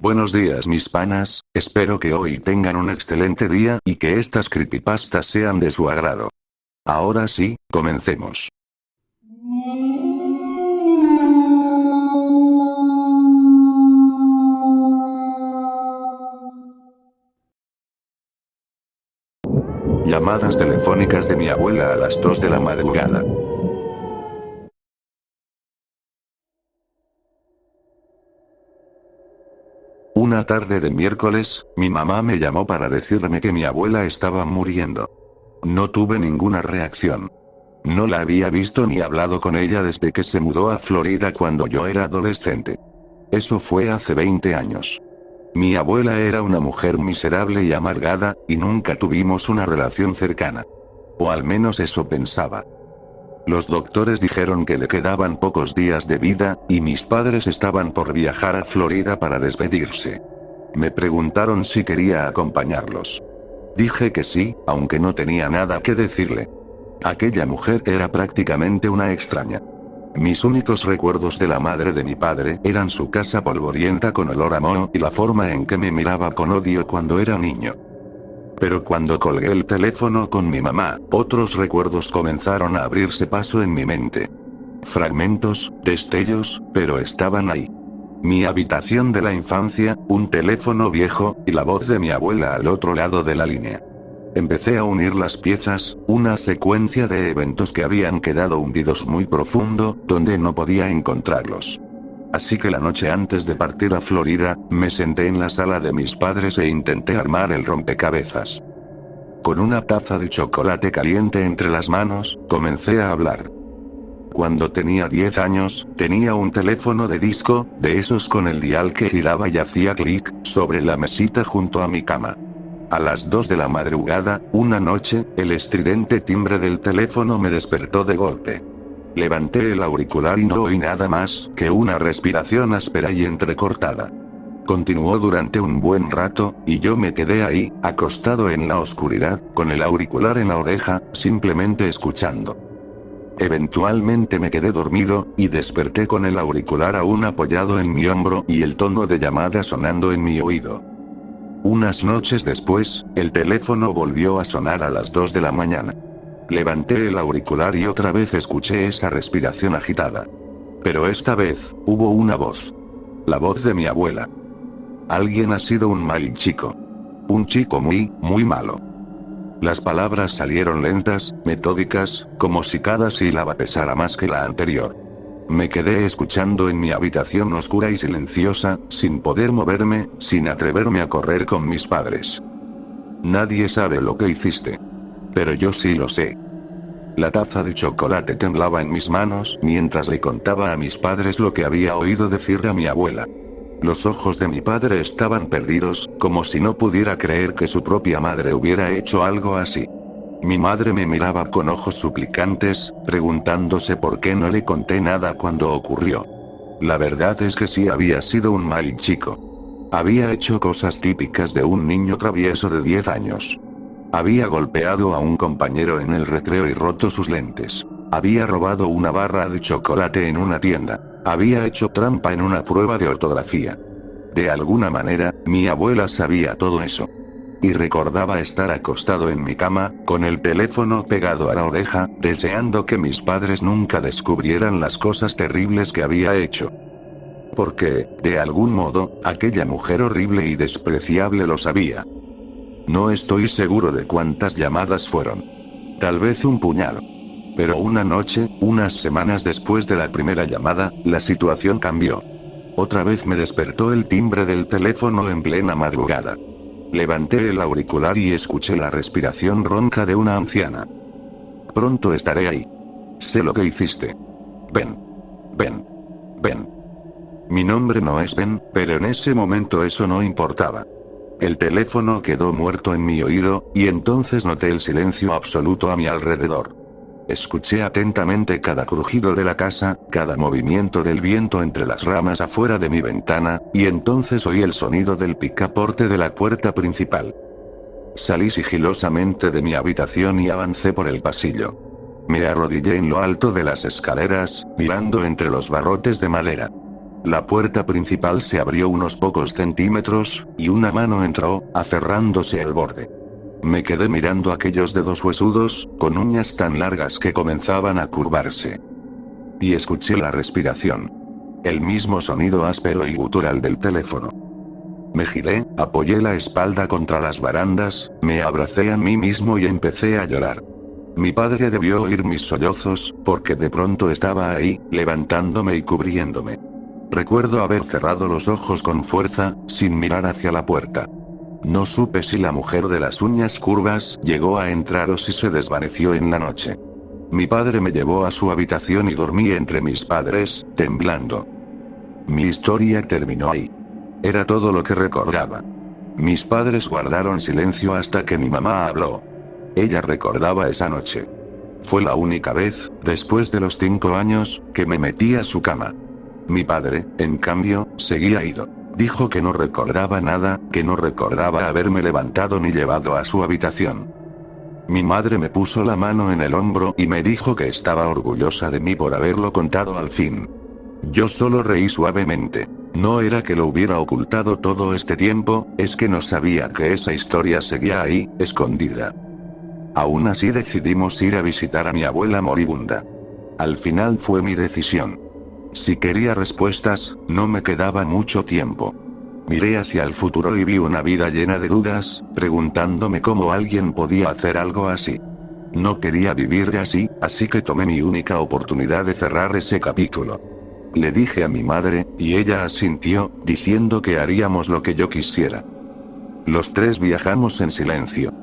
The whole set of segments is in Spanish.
Buenos días mis panas, espero que hoy tengan un excelente día y que estas creepypastas sean de su agrado. Ahora sí, comencemos. Llamadas telefónicas de mi abuela a las 2 de la madrugada. Una tarde de miércoles, mi mamá me llamó para decirme que mi abuela estaba muriendo. No tuve ninguna reacción. No la había visto ni hablado con ella desde que se mudó a Florida cuando yo era adolescente. Eso fue hace 20 años. Mi abuela era una mujer miserable y amargada, y nunca tuvimos una relación cercana. O al menos eso pensaba. Los doctores dijeron que le quedaban pocos días de vida, y mis padres estaban por viajar a Florida para despedirse. Me preguntaron si quería acompañarlos. Dije que sí, aunque no tenía nada que decirle. Aquella mujer era prácticamente una extraña. Mis únicos recuerdos de la madre de mi padre eran su casa polvorienta con olor a moho y la forma en que me miraba con odio cuando era niño. Pero cuando colgué el teléfono con mi mamá, otros recuerdos comenzaron a abrirse paso en mi mente. Fragmentos, destellos, pero estaban ahí. Mi habitación de la infancia, un teléfono viejo, y la voz de mi abuela al otro lado de la línea. Empecé a unir las piezas, una secuencia de eventos que habían quedado hundidos muy profundo, donde no podía encontrarlos. Así que la noche antes de partir a Florida, me senté en la sala de mis padres e intenté armar el rompecabezas. Con una taza de chocolate caliente entre las manos, comencé a hablar. Cuando tenía 10 años, tenía un teléfono de disco, de esos con el dial que giraba y hacía clic, sobre la mesita junto a mi cama. A las 2 de la madrugada, una noche, el estridente timbre del teléfono me despertó de golpe. Levanté el auricular y no oí nada más que una respiración áspera y entrecortada. Continuó durante un buen rato, y yo me quedé ahí, acostado en la oscuridad, con el auricular en la oreja, simplemente escuchando. Eventualmente me quedé dormido, y desperté con el auricular aún apoyado en mi hombro y el tono de llamada sonando en mi oído. Unas noches después, el teléfono volvió a sonar a las 2 de la mañana. Levanté el auricular y otra vez escuché esa respiración agitada. Pero esta vez, hubo una voz. La voz de mi abuela. Alguien ha sido un mal chico. Un chico muy, muy malo. Las palabras salieron lentas, metódicas, como si cada sílaba pesara más que la anterior. Me quedé escuchando en mi habitación oscura y silenciosa, sin poder moverme, sin atreverme a correr con mis padres. Nadie sabe lo que hiciste. Pero yo sí lo sé. La taza de chocolate temblaba en mis manos mientras le contaba a mis padres lo que había oído decir a mi abuela. Los ojos de mi padre estaban perdidos, como si no pudiera creer que su propia madre hubiera hecho algo así. Mi madre me miraba con ojos suplicantes, preguntándose por qué no le conté nada cuando ocurrió. La verdad es que sí había sido un mal chico. Había hecho cosas típicas de un niño travieso de 10 años. Había golpeado a un compañero en el recreo y roto sus lentes. Había robado una barra de chocolate en una tienda. Había hecho trampa en una prueba de ortografía. De alguna manera, mi abuela sabía todo eso. Y recordaba estar acostado en mi cama, con el teléfono pegado a la oreja, deseando que mis padres nunca descubrieran las cosas terribles que había hecho. Porque, de algún modo, aquella mujer horrible y despreciable lo sabía. No estoy seguro de cuántas llamadas fueron. Tal vez un puñado. Pero una noche, unas semanas después de la primera llamada, la situación cambió. Otra vez me despertó el timbre del teléfono en plena madrugada. Levanté el auricular y escuché la respiración ronca de una anciana. Pronto estaré ahí. Sé lo que hiciste. Ven. Ven. Ven. Mi nombre no es Ben, pero en ese momento eso no importaba. El teléfono quedó muerto en mi oído, y entonces noté el silencio absoluto a mi alrededor. Escuché atentamente cada crujido de la casa, cada movimiento del viento entre las ramas afuera de mi ventana, y entonces oí el sonido del picaporte de la puerta principal. Salí sigilosamente de mi habitación y avancé por el pasillo. Me arrodillé en lo alto de las escaleras, mirando entre los barrotes de madera. La puerta principal se abrió unos pocos centímetros, y una mano entró, aferrándose al borde. Me quedé mirando aquellos dedos huesudos, con uñas tan largas que comenzaban a curvarse. Y escuché la respiración. El mismo sonido áspero y gutural del teléfono. Me giré, apoyé la espalda contra las barandas, me abracé a mí mismo y empecé a llorar. Mi padre debió oír mis sollozos, porque de pronto estaba ahí, levantándome y cubriéndome. Recuerdo haber cerrado los ojos con fuerza, sin mirar hacia la puerta. No supe si la mujer de las uñas curvas llegó a entrar o si se desvaneció en la noche. Mi padre me llevó a su habitación y dormí entre mis padres, temblando. Mi historia terminó ahí. Era todo lo que recordaba. Mis padres guardaron silencio hasta que mi mamá habló. Ella recordaba esa noche. Fue la única vez, después de los 5 años, que me metí a su cama. Mi padre, en cambio, seguía ido. Dijo que no recordaba nada, que no recordaba haberme levantado ni llevado a su habitación. Mi madre me puso la mano en el hombro y me dijo que estaba orgullosa de mí por haberlo contado al fin. Yo solo reí suavemente. No era que lo hubiera ocultado todo este tiempo, es que no sabía que esa historia seguía ahí, escondida. Aún así decidimos ir a visitar a mi abuela moribunda. Al final fue mi decisión. Si quería respuestas, no me quedaba mucho tiempo. Miré hacia el futuro y vi una vida llena de dudas, preguntándome cómo alguien podía hacer algo así. No quería vivir así, así que tomé mi única oportunidad de cerrar ese capítulo. Le dije a mi madre, y ella asintió, diciendo que haríamos lo que yo quisiera. Los tres viajamos en silencio.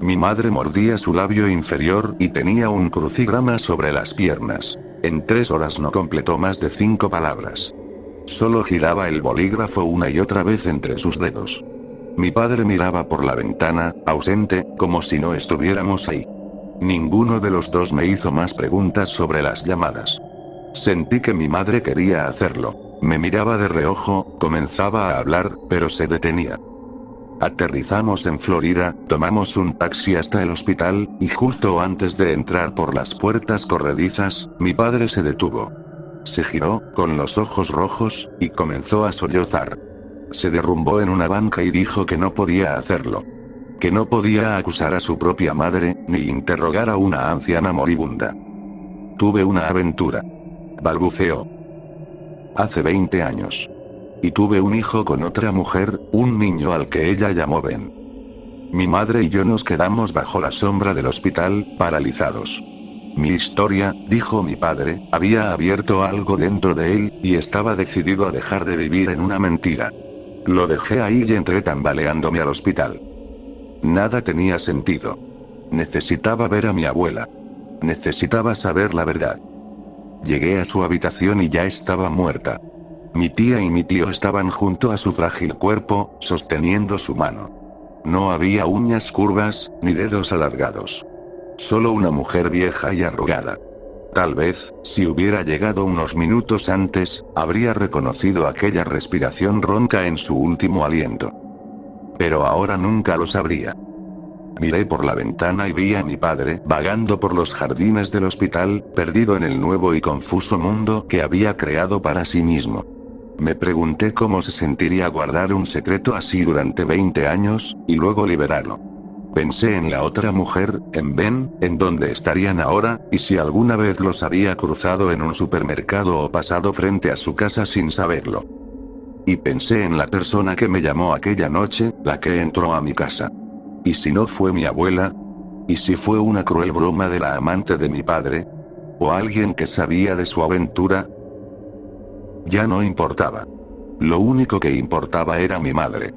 Mi madre mordía su labio inferior y tenía un crucigrama sobre las piernas. En 3 horas no completó más de 5 palabras. Solo giraba el bolígrafo una y otra vez entre sus dedos. Mi padre miraba por la ventana, ausente, como si no estuviéramos ahí. Ninguno de los dos me hizo más preguntas sobre las llamadas. Sentí que mi madre quería hacerlo. Me miraba de reojo, comenzaba a hablar, pero se detenía. Aterrizamos en Florida, tomamos un taxi hasta el hospital, y justo antes de entrar por las puertas corredizas, mi padre se detuvo. Se giró, con los ojos rojos, y comenzó a sollozar. Se derrumbó en una banca y dijo que no podía hacerlo. Que no podía acusar a su propia madre, ni interrogar a una anciana moribunda. Tuve una aventura. Balbuceó. Hace 20 años. Y tuve un hijo con otra mujer, un niño al que ella llamó Ben. Mi madre y yo nos quedamos bajo la sombra del hospital, paralizados. Mi historia, dijo mi padre, había abierto algo dentro de él, y estaba decidido a dejar de vivir en una mentira. Lo dejé ahí y entré tambaleándome al hospital. Nada tenía sentido. Necesitaba ver a mi abuela. Necesitaba saber la verdad. Llegué a su habitación y ya estaba muerta. Mi tía y mi tío estaban junto a su frágil cuerpo, sosteniendo su mano. No había uñas curvas, ni dedos alargados. Solo una mujer vieja y arrugada. Tal vez, si hubiera llegado unos minutos antes, habría reconocido aquella respiración ronca en su último aliento. Pero ahora nunca lo sabría. Miré por la ventana y vi a mi padre vagando por los jardines del hospital, perdido en el nuevo y confuso mundo que había creado para sí mismo. Me pregunté cómo se sentiría guardar un secreto así durante 20 años, y luego liberarlo. Pensé en la otra mujer, en Ben, en dónde estarían ahora, y si alguna vez los había cruzado en un supermercado o pasado frente a su casa sin saberlo. Y pensé en la persona que me llamó aquella noche, la que entró a mi casa. ¿Y si no fue mi abuela? ¿Y si fue una cruel broma de la amante de mi padre? ¿O alguien que sabía de su aventura? Ya no importaba. Lo único que importaba era mi madre.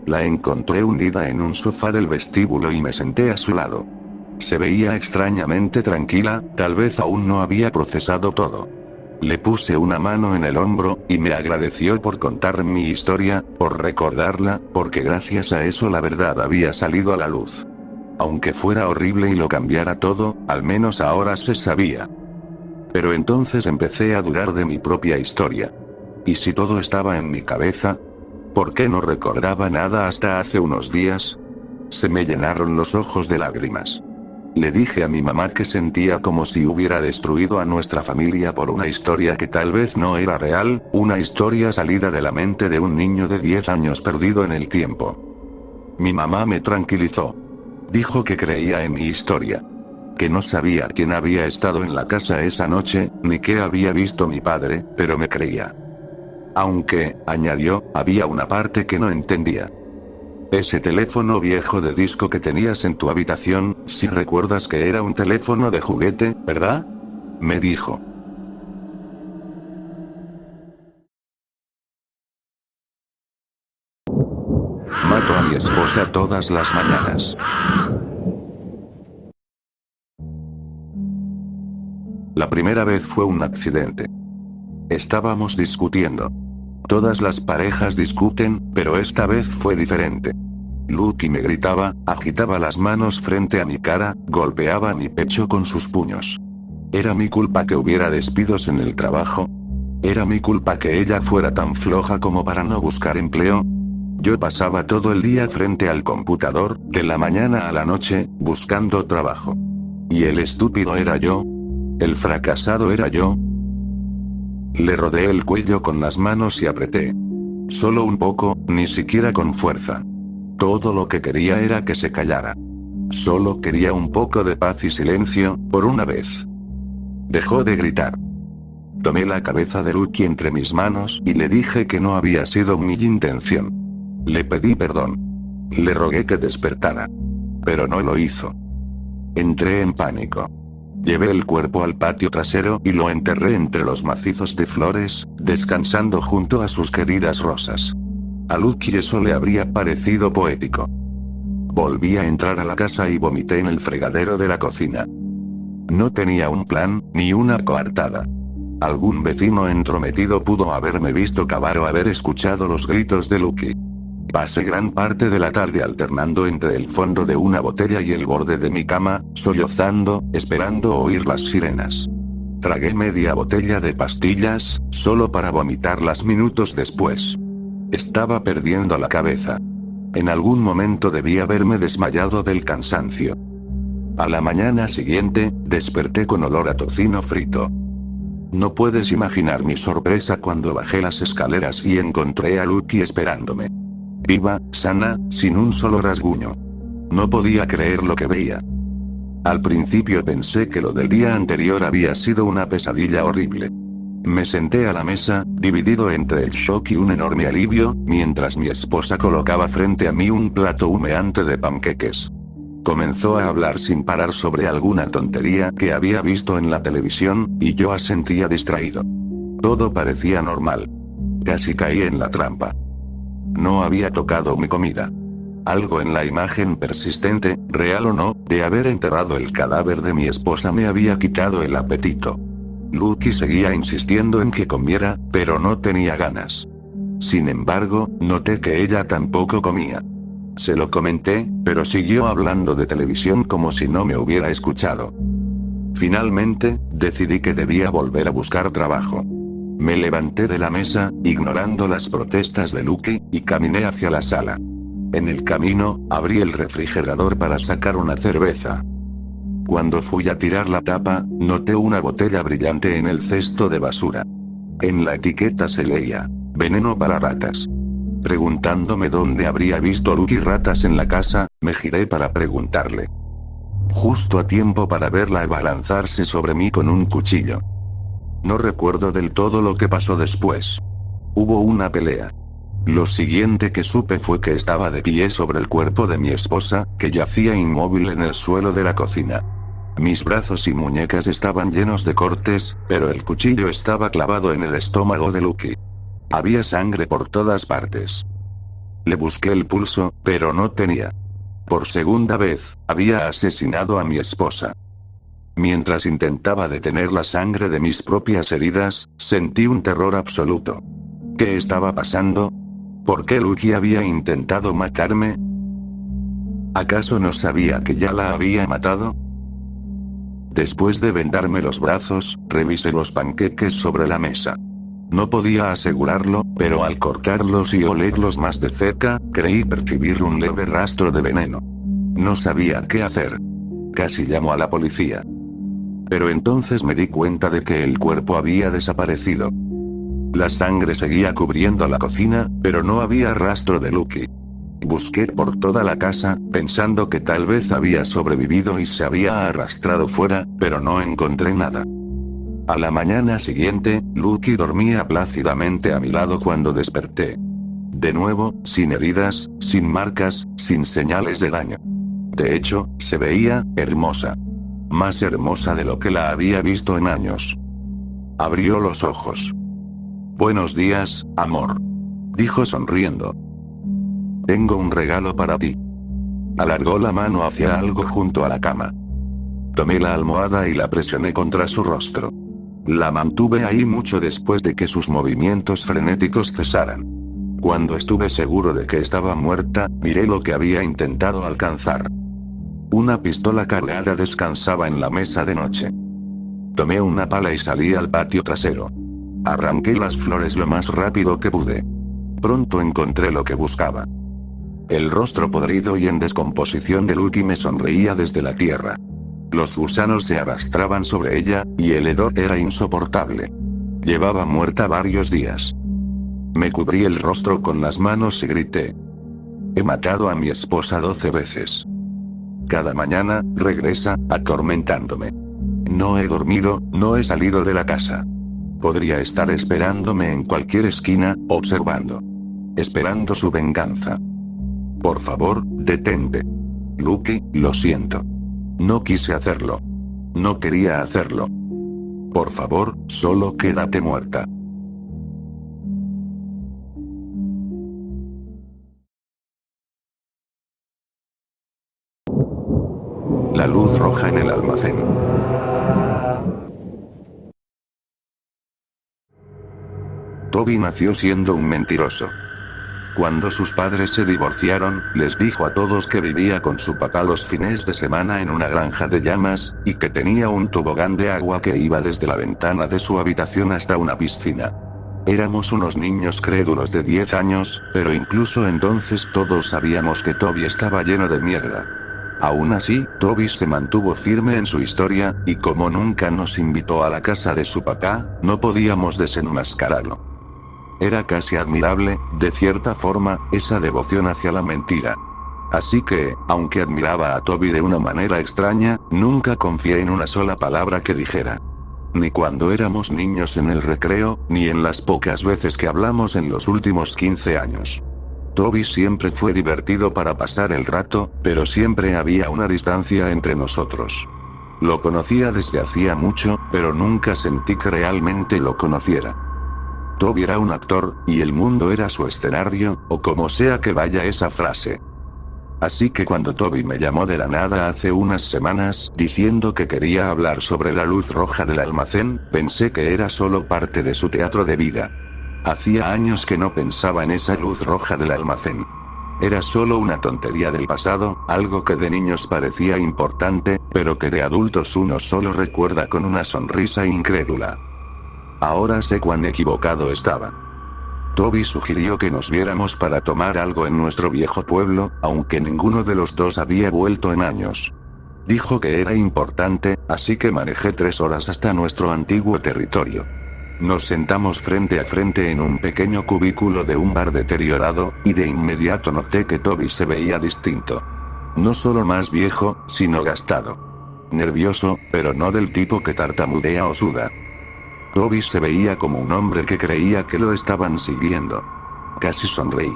La encontré hundida en un sofá del vestíbulo y me senté a su lado. Se veía extrañamente tranquila, tal vez aún no había procesado todo. Le puse una mano en el hombro, y me agradeció por contar mi historia, por recordarla, porque gracias a eso la verdad había salido a la luz. Aunque fuera horrible y lo cambiara todo, al menos ahora se sabía. Pero entonces empecé a dudar de mi propia historia. ¿Y si todo estaba en mi cabeza? ¿Por qué no recordaba nada hasta hace unos días? Se me llenaron los ojos de lágrimas. Le dije a mi mamá que sentía como si hubiera destruido a nuestra familia por una historia que tal vez no era real, una historia salida de la mente de un niño de 10 años perdido en el tiempo. Mi mamá me tranquilizó. Dijo que creía en mi historia. Que no sabía quién había estado en la casa esa noche, ni qué había visto mi padre, pero me creía. Aunque, añadió, había una parte que no entendía. Ese teléfono viejo de disco que tenías en tu habitación, si recuerdas que era un teléfono de juguete, ¿verdad? Me dijo. Mato a mi esposa todas las mañanas. La primera vez fue un accidente. Estábamos discutiendo. Todas las parejas discuten, pero esta vez fue diferente. Lucky me gritaba, agitaba las manos frente a mi cara, golpeaba mi pecho con sus puños. ¿Era mi culpa que hubiera despidos en el trabajo? ¿Era mi culpa que ella fuera tan floja como para no buscar empleo? Yo pasaba todo el día frente al computador, de la mañana a la noche, buscando trabajo. ¿Y el estúpido era yo? ¿El fracasado era yo? Le rodeé el cuello con las manos y apreté. Solo un poco, ni siquiera con fuerza. Todo lo que quería era que se callara. Solo quería un poco de paz y silencio, por una vez. Dejó de gritar. Tomé la cabeza de Lucky entre mis manos y le dije que no había sido mi intención. Le pedí perdón. Le rogué que despertara. Pero no lo hizo. Entré en pánico. Llevé el cuerpo al patio trasero y lo enterré entre los macizos de flores, descansando junto a sus queridas rosas. A Lucky eso le habría parecido poético. Volví a entrar a la casa y vomité en el fregadero de la cocina. No tenía un plan, ni una coartada. Algún vecino entrometido pudo haberme visto cavar o haber escuchado los gritos de Lucky. Pasé gran parte de la tarde alternando entre el fondo de una botella y el borde de mi cama, sollozando, esperando oír las sirenas. Tragué media botella de pastillas, solo para vomitarlas minutos después. Estaba perdiendo la cabeza. En algún momento debí haberme desmayado del cansancio. A la mañana siguiente, desperté con olor a tocino frito. No puedes imaginar mi sorpresa cuando bajé las escaleras y encontré a Lucky esperándome. Viva, sana, sin un solo rasguño. No podía creer lo que veía. Al principio pensé que lo del día anterior había sido una pesadilla horrible. Me senté a la mesa, dividido entre el shock y un enorme alivio, mientras mi esposa colocaba frente a mí un plato humeante de panqueques. Comenzó a hablar sin parar sobre alguna tontería que había visto en la televisión, y yo asentía distraído. Todo parecía normal. Casi caí en la trampa. No había tocado mi comida. Algo en la imagen persistente, real o no, de haber enterrado el cadáver de mi esposa me había quitado el apetito. Lucky seguía insistiendo en que comiera, pero no tenía ganas. Sin embargo, noté que ella tampoco comía. Se lo comenté, pero siguió hablando de televisión como si no me hubiera escuchado. Finalmente, decidí que debía volver a buscar trabajo. Me levanté de la mesa, ignorando las protestas de Lucky, y caminé hacia la sala. En el camino, abrí el refrigerador para sacar una cerveza. Cuando fui a tirar la tapa, noté una botella brillante en el cesto de basura. En la etiqueta se leía, veneno para ratas. Preguntándome dónde habría visto Lucky ratas en la casa, me giré para preguntarle. Justo a tiempo para verla abalanzarse sobre mí con un cuchillo. No recuerdo del todo lo que pasó después. Hubo una pelea. Lo siguiente que supe fue que estaba de pie sobre el cuerpo de mi esposa, que yacía inmóvil en el suelo de la cocina. Mis brazos y muñecas estaban llenos de cortes, pero el cuchillo estaba clavado en el estómago de Lucky. Había sangre por todas partes. Le busqué el pulso, pero no tenía. Por segunda vez, había asesinado a mi esposa. Mientras intentaba detener la sangre de mis propias heridas, sentí un terror absoluto. ¿Qué estaba pasando? ¿Por qué Lucky había intentado matarme? ¿Acaso no sabía que ya la había matado? Después de vendarme los brazos, revisé los panqueques sobre la mesa. No podía asegurarlo, pero al cortarlos y olerlos más de cerca, creí percibir un leve rastro de veneno. No sabía qué hacer. Casi llamo a la policía. Pero entonces me di cuenta de que el cuerpo había desaparecido. La sangre seguía cubriendo la cocina, pero no había rastro de Lucky. Busqué por toda la casa, pensando que tal vez había sobrevivido y se había arrastrado fuera, pero no encontré nada. A la mañana siguiente, Lucky dormía plácidamente a mi lado cuando desperté. De nuevo, sin heridas, sin marcas, sin señales de daño. De hecho, se veía hermosa. Más hermosa de lo que la había visto en años. Abrió los ojos. «Buenos días, amor», dijo sonriendo. «Tengo un regalo para ti». Alargó la mano hacia algo junto a la cama. Tomé la almohada y la presioné contra su rostro. La mantuve ahí mucho después de que sus movimientos frenéticos cesaran. Cuando estuve seguro de que estaba muerta, miré lo que había intentado alcanzar. Una pistola cargada descansaba en la mesa de noche. Tomé una pala y salí al patio trasero. Arranqué las flores lo más rápido que pude. Pronto encontré lo que buscaba. El rostro podrido y en descomposición de Lucky me sonreía desde la tierra. Los gusanos se arrastraban sobre ella, y el hedor era insoportable. Llevaba muerta varios días. Me cubrí el rostro con las manos y grité. «He matado a mi esposa 12 veces. Cada mañana, regresa, atormentándome. No he dormido, no he salido de la casa. Podría estar esperándome en cualquier esquina, observando. Esperando su venganza. Por favor, detente. Lucky, lo siento. No quise hacerlo. No quería hacerlo. Por favor, solo quédate muerta». La luz roja en el almacén. Toby nació siendo un mentiroso. Cuando sus padres se divorciaron, les dijo a todos que vivía con su papá los fines de semana en una granja de llamas, y que tenía un tobogán de agua que iba desde la ventana de su habitación hasta una piscina. Éramos unos niños crédulos de 10 años, pero incluso entonces todos sabíamos que Toby estaba lleno de mierda. Aún así, Toby se mantuvo firme en su historia, y como nunca nos invitó a la casa de su papá, no podíamos desenmascararlo. Era casi admirable, de cierta forma, esa devoción hacia la mentira. Así que, aunque admiraba a Toby de una manera extraña, nunca confié en una sola palabra que dijera. Ni cuando éramos niños en el recreo, ni en las pocas veces que hablamos en los últimos 15 años. Toby siempre fue divertido para pasar el rato, pero siempre había una distancia entre nosotros. Lo conocía desde hacía mucho, pero nunca sentí que realmente lo conociera. Toby era un actor, y el mundo era su escenario, o como sea que vaya esa frase. Así que cuando Toby me llamó de la nada hace unas semanas, diciendo que quería hablar sobre la luz roja del almacén, pensé que era solo parte de su teatro de vida. Hacía años que no pensaba en esa luz roja del almacén. Era solo una tontería del pasado, algo que de niños parecía importante, pero que de adultos uno solo recuerda con una sonrisa incrédula. Ahora sé cuán equivocado estaba. Toby sugirió que nos viéramos para tomar algo en nuestro viejo pueblo, aunque ninguno de los dos había vuelto en años. Dijo que era importante, así que manejé 3 horas hasta nuestro antiguo territorio. Nos sentamos frente a frente en un pequeño cubículo de un bar deteriorado, y de inmediato noté que Toby se veía distinto. No solo más viejo, sino gastado. Nervioso, pero no del tipo que tartamudea o suda. Toby se veía como un hombre que creía que lo estaban siguiendo. Casi sonreí.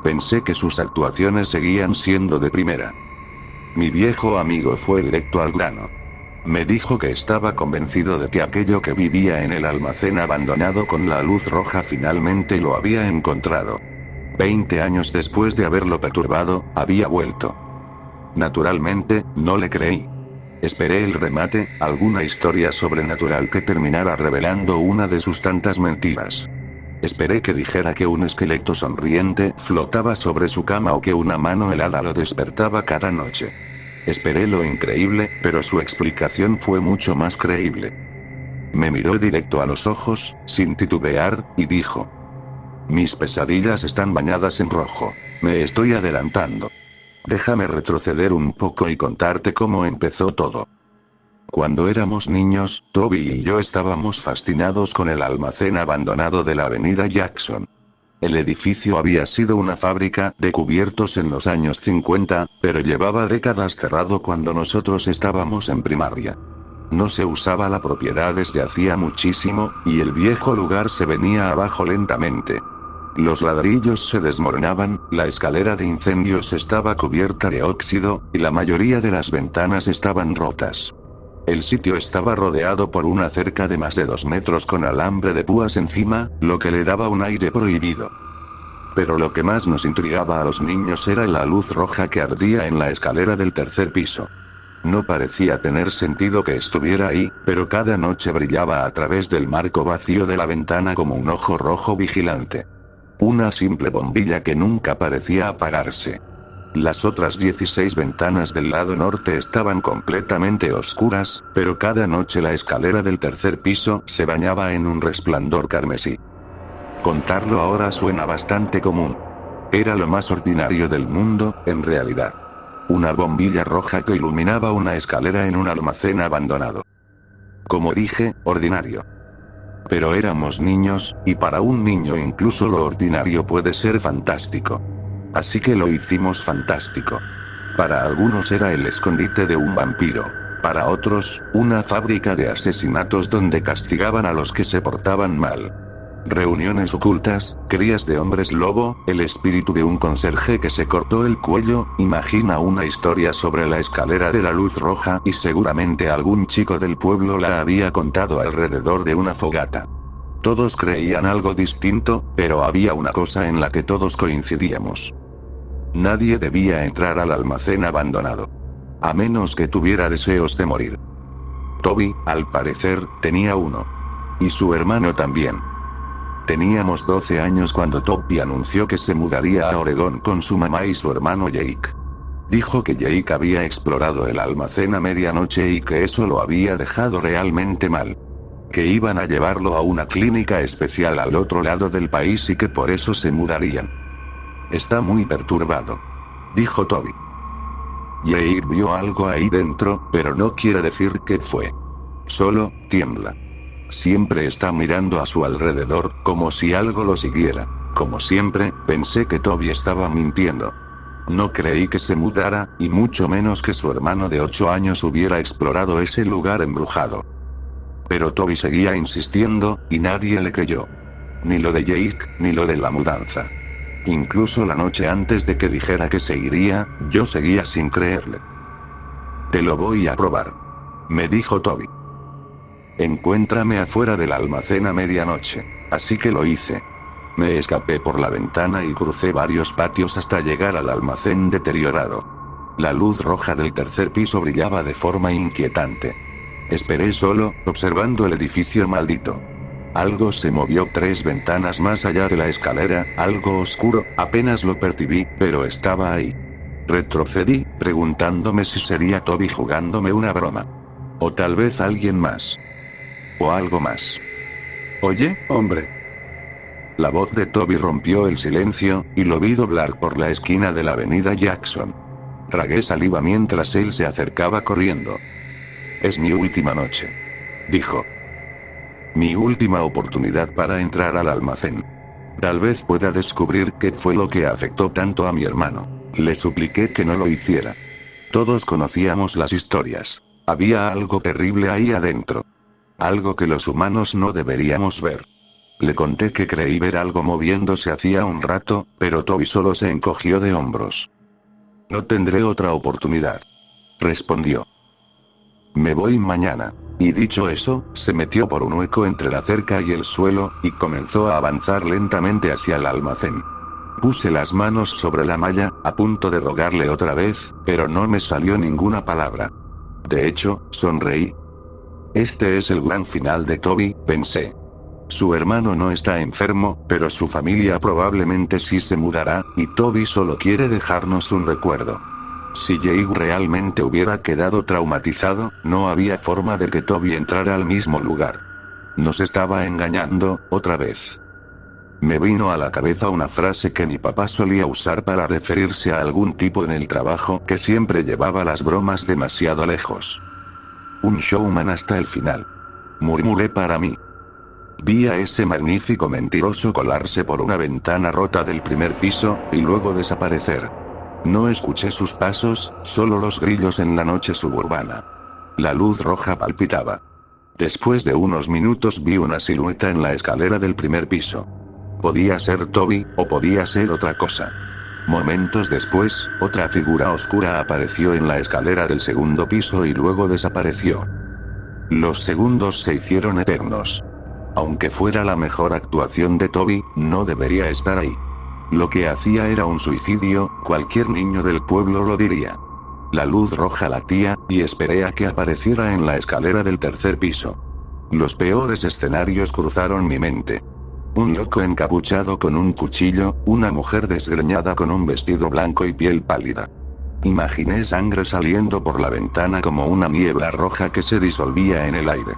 Pensé que sus actuaciones seguían siendo de primera. Mi viejo amigo fue directo al grano. Me dijo que estaba convencido de que aquello que vivía en el almacén abandonado con la luz roja finalmente lo había encontrado. 20 años después de haberlo perturbado, había vuelto. Naturalmente, no le creí. Esperé el remate, alguna historia sobrenatural que terminara revelando una de sus tantas mentiras. Esperé que dijera que un esqueleto sonriente flotaba sobre su cama o que una mano helada lo despertaba cada noche. Esperé lo increíble, pero su explicación fue mucho más creíble. Me miró directo a los ojos, sin titubear, y dijo: «Mis pesadillas están bañadas en rojo. Me estoy adelantando». Déjame retroceder un poco y contarte cómo empezó todo. Cuando éramos niños, Toby y yo estábamos fascinados con el almacén abandonado de la avenida Jackson. El edificio había sido una fábrica de cubiertos en los años 50, pero llevaba décadas cerrado cuando nosotros estábamos en primaria. No se usaba la propiedad desde hacía muchísimo, y el viejo lugar se venía abajo lentamente. Los ladrillos se desmoronaban, la escalera de incendios estaba cubierta de óxido, y la mayoría de las ventanas estaban rotas. El sitio estaba rodeado por una cerca de más de 2 metros con alambre de púas encima, lo que le daba un aire prohibido. Pero lo que más nos intrigaba a los niños era la luz roja que ardía en la escalera del tercer piso. No parecía tener sentido que estuviera ahí, pero cada noche brillaba a través del marco vacío de la ventana como un ojo rojo vigilante. Una simple bombilla que nunca parecía apagarse. Las otras 16 ventanas del lado norte estaban completamente oscuras, pero cada noche la escalera del tercer piso se bañaba en un resplandor carmesí. Contarlo ahora suena bastante común. Era lo más ordinario del mundo, en realidad. Una bombilla roja que iluminaba una escalera en un almacén abandonado. Como dije, ordinario. Pero éramos niños, y para un niño incluso lo ordinario puede ser fantástico. Así que lo hicimos fantástico. Para algunos era el escondite de un vampiro. Para otros, una fábrica de asesinatos donde castigaban a los que se portaban mal. Reuniones ocultas, crías de hombres lobo, el espíritu de un conserje que se cortó el cuello, imagina una historia sobre la escalera de la luz roja y seguramente algún chico del pueblo la había contado alrededor de una fogata. Todos creían algo distinto, pero había una cosa en la que todos coincidíamos. Nadie debía entrar al almacén abandonado. A menos que tuviera deseos de morir. Toby, al parecer, tenía uno. Y su hermano también. Teníamos 12 años cuando Toby anunció que se mudaría a Oregón con su mamá y su hermano Jake. Dijo que Jake había explorado el almacén a medianoche y que eso lo había dejado realmente mal. Que iban a llevarlo a una clínica especial al otro lado del país y que por eso se mudarían. Está muy perturbado, dijo Toby. Jake vio algo ahí dentro, pero no quiere decir qué fue. Solo tiembla. Siempre está mirando a su alrededor, como si algo lo siguiera. Como siempre, pensé que Toby estaba mintiendo. No creí que se mudara, y mucho menos que su hermano de 8 años hubiera explorado ese lugar embrujado. Pero Toby seguía insistiendo, y nadie le creyó. Ni lo de Jake, ni lo de la mudanza. Incluso la noche antes de que dijera que se iría, yo seguía sin creerle. Te lo voy a probar, me dijo Toby. Encuéntrame afuera del almacén a medianoche. Así que lo hice. Me escapé por la ventana y crucé varios patios hasta llegar al almacén deteriorado. La luz roja del tercer piso brillaba de forma inquietante. Esperé solo, observando el edificio maldito. Algo se movió 3 ventanas más allá de la escalera, algo oscuro, apenas lo percibí, pero estaba ahí. Retrocedí, preguntándome si sería Toby jugándome una broma. O tal vez alguien más. O algo más. Oye, hombre. La voz de Toby rompió el silencio, y lo vi doblar por la esquina de la avenida Jackson. Tragué saliva mientras él se acercaba corriendo. Es mi última noche, dijo. Mi última oportunidad para entrar al almacén. Tal vez pueda descubrir qué fue lo que afectó tanto a mi hermano. Le supliqué que no lo hiciera. Todos conocíamos las historias. Había algo terrible ahí adentro. Algo que los humanos no deberíamos ver. Le conté que creí ver algo moviéndose hacía un rato, pero Toby solo se encogió de hombros. No tendré otra oportunidad, respondió. Me voy mañana. Y dicho eso, se metió por un hueco entre la cerca y el suelo, y comenzó a avanzar lentamente hacia el almacén. Puse las manos sobre la malla, a punto de rogarle otra vez, pero no me salió ninguna palabra. De hecho, sonreí. Este es el gran final de Toby, pensé. Su hermano no está enfermo, pero su familia probablemente sí se mudará, y Toby solo quiere dejarnos un recuerdo. Si Jake realmente hubiera quedado traumatizado, no había forma de que Toby entrara al mismo lugar. Nos estaba engañando, otra vez. Me vino a la cabeza una frase que mi papá solía usar para referirse a algún tipo en el trabajo que siempre llevaba las bromas demasiado lejos. Un showman hasta el final. Murmuré para mí. Vi a ese magnífico mentiroso colarse por una ventana rota del primer piso, y luego desaparecer. No escuché sus pasos, solo los grillos en la noche suburbana. La luz roja palpitaba. Después de unos minutos vi una silueta en la escalera del primer piso. Podía ser Toby, o podía ser otra cosa. Momentos después, otra figura oscura apareció en la escalera del segundo piso y luego desapareció. Los segundos se hicieron eternos. Aunque fuera la mejor actuación de Toby, no debería estar ahí. Lo que hacía era un suicidio, cualquier niño del pueblo lo diría. La luz roja latía, y esperé a que apareciera en la escalera del tercer piso. Los peores escenarios cruzaron mi mente. Un loco encapuchado con un cuchillo, una mujer desgreñada con un vestido blanco y piel pálida. Imaginé sangre saliendo por la ventana como una niebla roja que se disolvía en el aire.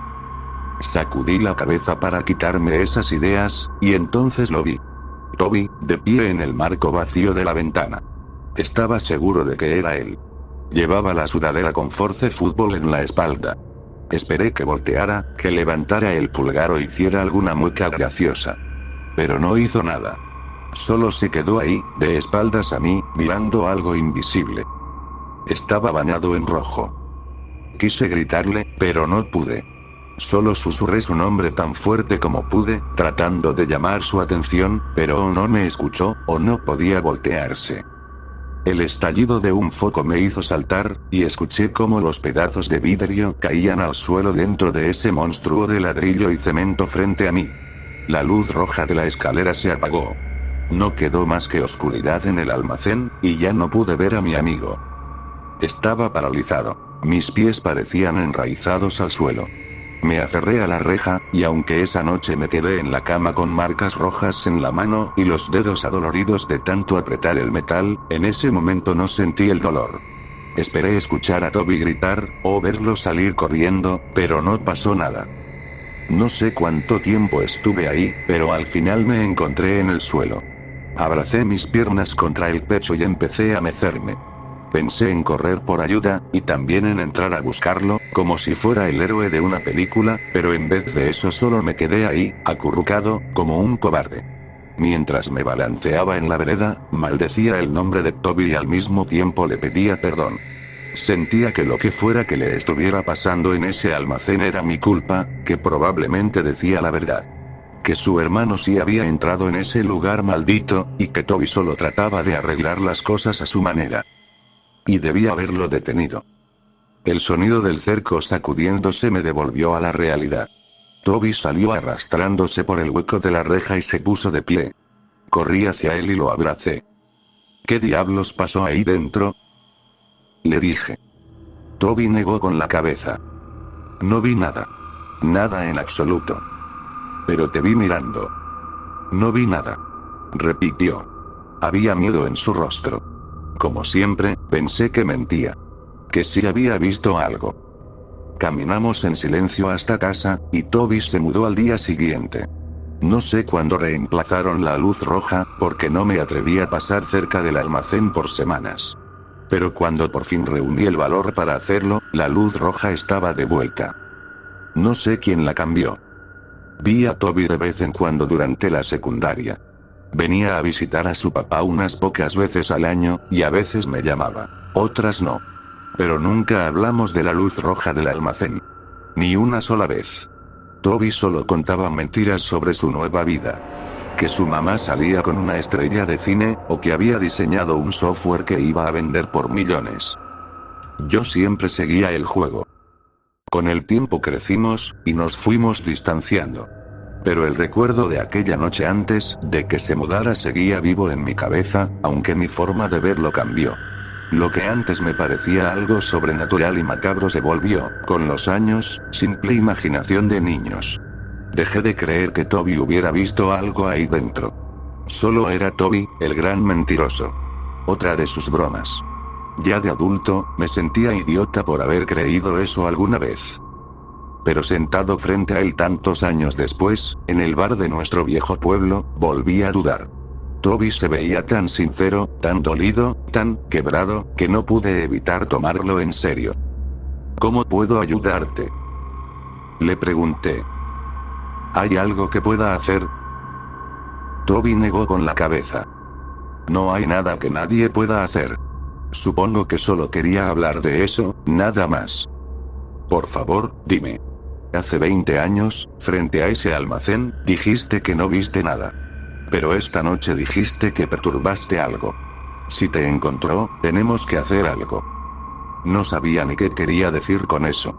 Sacudí la cabeza para quitarme esas ideas, y entonces lo vi. Toby, de pie en el marco vacío de la ventana. Estaba seguro de que era él. Llevaba la sudadera con Force Football en la espalda. Esperé que volteara, que levantara el pulgar o hiciera alguna mueca graciosa. Pero no hizo nada. Solo se quedó ahí, de espaldas a mí, mirando algo invisible. Estaba bañado en rojo. Quise gritarle, pero no pude. Solo susurré su nombre tan fuerte como pude, tratando de llamar su atención, pero o no me escuchó, o no podía voltearse. El estallido de un foco me hizo saltar, y escuché cómo los pedazos de vidrio caían al suelo dentro de ese monstruo de ladrillo y cemento frente a mí. La luz roja de la escalera se apagó. No quedó más que oscuridad en el almacén, y ya no pude ver a mi amigo. Estaba paralizado. Mis pies parecían enraizados al suelo. Me aferré a la reja, y aunque esa noche me quedé en la cama con marcas rojas en la mano y los dedos adoloridos de tanto apretar el metal, en ese momento no sentí el dolor. Esperé escuchar a Toby gritar, o verlo salir corriendo, pero no pasó nada. No sé cuánto tiempo estuve ahí, pero al final me encontré en el suelo. Abracé mis piernas contra el pecho y empecé a mecerme. Pensé en correr por ayuda, y también en entrar a buscarlo, como si fuera el héroe de una película, pero en vez de eso solo me quedé ahí, acurrucado, como un cobarde. Mientras me balanceaba en la vereda, maldecía el nombre de Toby y al mismo tiempo le pedía perdón. Sentía que lo que fuera que le estuviera pasando en ese almacén era mi culpa, que probablemente decía la verdad. Que su hermano sí había entrado en ese lugar maldito, y que Toby solo trataba de arreglar las cosas a su manera. Y debía haberlo detenido. El sonido del cerco sacudiéndose me devolvió a la realidad. Toby salió arrastrándose por el hueco de la reja y se puso de pie. Corrí hacia él y lo abracé. ¿Qué diablos pasó ahí dentro?, le dije. Toby negó con la cabeza. No vi nada. Nada en absoluto. Pero te vi mirando. No vi nada, repitió. Había miedo en su rostro. Como siempre, pensé que mentía. Que sí había visto algo. Caminamos en silencio hasta casa, y Toby se mudó al día siguiente. No sé cuándo reemplazaron la luz roja, porque no me atreví a pasar cerca del almacén por semanas. Pero cuando por fin reuní el valor para hacerlo, la luz roja estaba de vuelta. No sé quién la cambió. Vi a Toby de vez en cuando durante la secundaria. Venía a visitar a su papá unas pocas veces al año, y a veces me llamaba. Otras no. Pero nunca hablamos de la luz roja del almacén. Ni una sola vez. Toby solo contaba mentiras sobre su nueva vida. Que su mamá salía con una estrella de cine, o que había diseñado un software que iba a vender por millones. Yo siempre seguía el juego. Con el tiempo crecimos, y nos fuimos distanciando. Pero el recuerdo de aquella noche antes de que se mudara seguía vivo en mi cabeza, aunque mi forma de verlo cambió. Lo que antes me parecía algo sobrenatural y macabro se volvió, con los años, simple imaginación de niños. Dejé de creer que Toby hubiera visto algo ahí dentro. Solo era Toby, el gran mentiroso. Otra de sus bromas. Ya de adulto, me sentía idiota por haber creído eso alguna vez. Pero sentado frente a él tantos años después, en el bar de nuestro viejo pueblo, volví a dudar. Toby se veía tan sincero, tan dolido, tan quebrado, que no pude evitar tomarlo en serio. ¿Cómo puedo ayudarte?, le pregunté. ¿Hay algo que pueda hacer? Toby negó con la cabeza. No hay nada que nadie pueda hacer. Supongo que solo quería hablar de eso, nada más. Por favor, dime. Hace 20 años, frente a ese almacén, dijiste que no viste nada. Pero esta noche dijiste que perturbaste algo. Si te encontró, tenemos que hacer algo. No sabía ni qué quería decir con eso.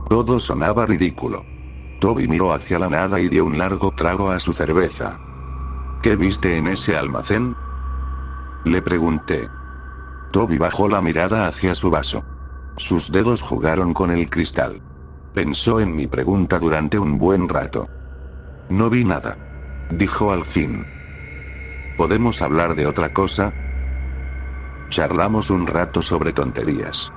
Todo sonaba ridículo. Toby miró hacia la nada y dio un largo trago a su cerveza. ¿Qué viste en ese almacén?, le pregunté. Toby bajó la mirada hacia su vaso. Sus dedos jugaron con el cristal. Pensó en mi pregunta durante un buen rato. No vi nada, dijo al fin. ¿Podemos hablar de otra cosa? Charlamos un rato sobre tonterías.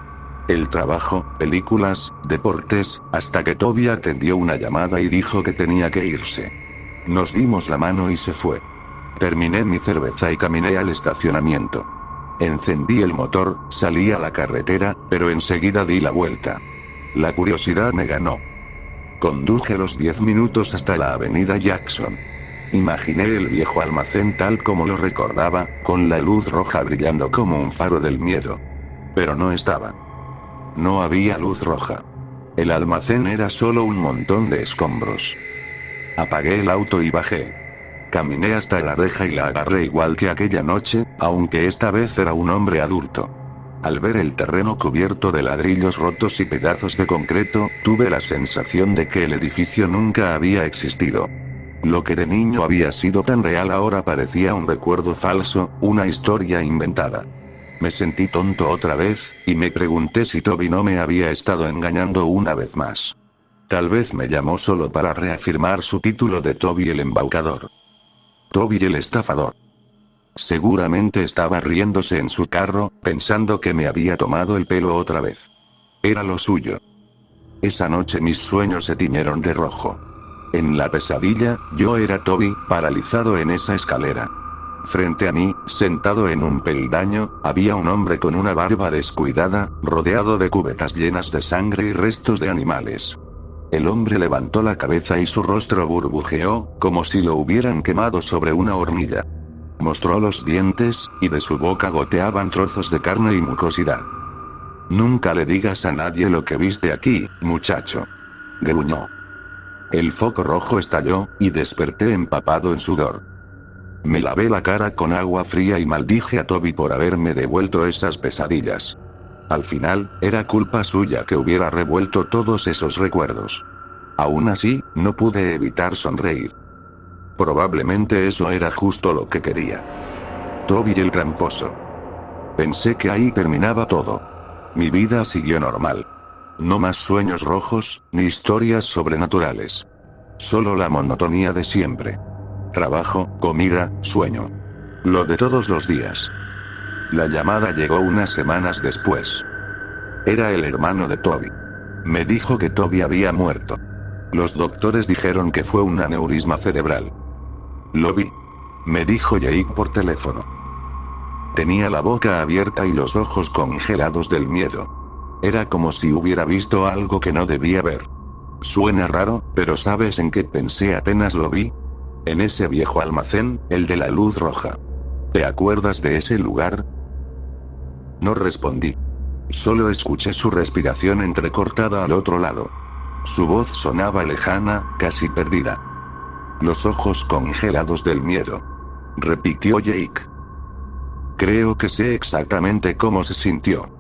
El trabajo, películas, deportes, hasta que Toby atendió una llamada y dijo que tenía que irse. Nos dimos la mano y se fue. Terminé mi cerveza y caminé al estacionamiento. Encendí el motor, salí a la carretera, pero enseguida di la vuelta. La curiosidad me ganó. Conduje los 10 minutos hasta la avenida Jackson. Imaginé el viejo almacén tal como lo recordaba, con la luz roja brillando como un faro del miedo. Pero no estaba. No había luz roja. El almacén era solo un montón de escombros. Apagué el auto y bajé. Caminé hasta la reja y la agarré igual que aquella noche, aunque esta vez era un hombre adulto. Al ver el terreno cubierto de ladrillos rotos y pedazos de concreto, tuve la sensación de que el edificio nunca había existido. Lo que de niño había sido tan real ahora parecía un recuerdo falso, una historia inventada. Me sentí tonto otra vez, y me pregunté si Toby no me había estado engañando una vez más. Tal vez me llamó solo para reafirmar su título de Toby el embaucador. Toby el estafador. Seguramente estaba riéndose en su carro, pensando que me había tomado el pelo otra vez. Era lo suyo. Esa noche mis sueños se tiñeron de rojo. En la pesadilla, yo era Toby, paralizado en esa escalera. Frente a mí, sentado en un peldaño, había un hombre con una barba descuidada, rodeado de cubetas llenas de sangre y restos de animales. El hombre levantó la cabeza y su rostro burbujeó, como si lo hubieran quemado sobre una hornilla. Mostró los dientes, y de su boca goteaban trozos de carne y mucosidad. Nunca le digas a nadie lo que viste aquí, muchacho, gruñó. El foco rojo estalló, y desperté empapado en sudor. Me lavé la cara con agua fría y maldije a Toby por haberme devuelto esas pesadillas. Al final, era culpa suya que hubiera revuelto todos esos recuerdos. Aún así, no pude evitar sonreír. Probablemente eso era justo lo que quería. Toby el tramposo. Pensé que ahí terminaba todo. Mi vida siguió normal. No más sueños rojos, ni historias sobrenaturales. Solo la monotonía de siempre. Trabajo, comida, sueño. Lo de todos los días. La llamada llegó unas semanas después. Era el hermano de Toby. Me dijo que Toby había muerto. Los doctores dijeron que fue un aneurisma cerebral. Lo vi. Me dijo Jake por teléfono. Tenía la boca abierta y los ojos congelados del miedo. Era como si hubiera visto algo que no debía ver. Suena raro, pero ¿sabes en qué pensé apenas lo vi? En ese viejo almacén, el de la luz roja. ¿Te acuerdas de ese lugar? No respondí. Solo escuché su respiración entrecortada al otro lado. Su voz sonaba lejana, casi perdida. Los ojos congelados del miedo. Repitió Jake. Creo que sé exactamente cómo se sintió.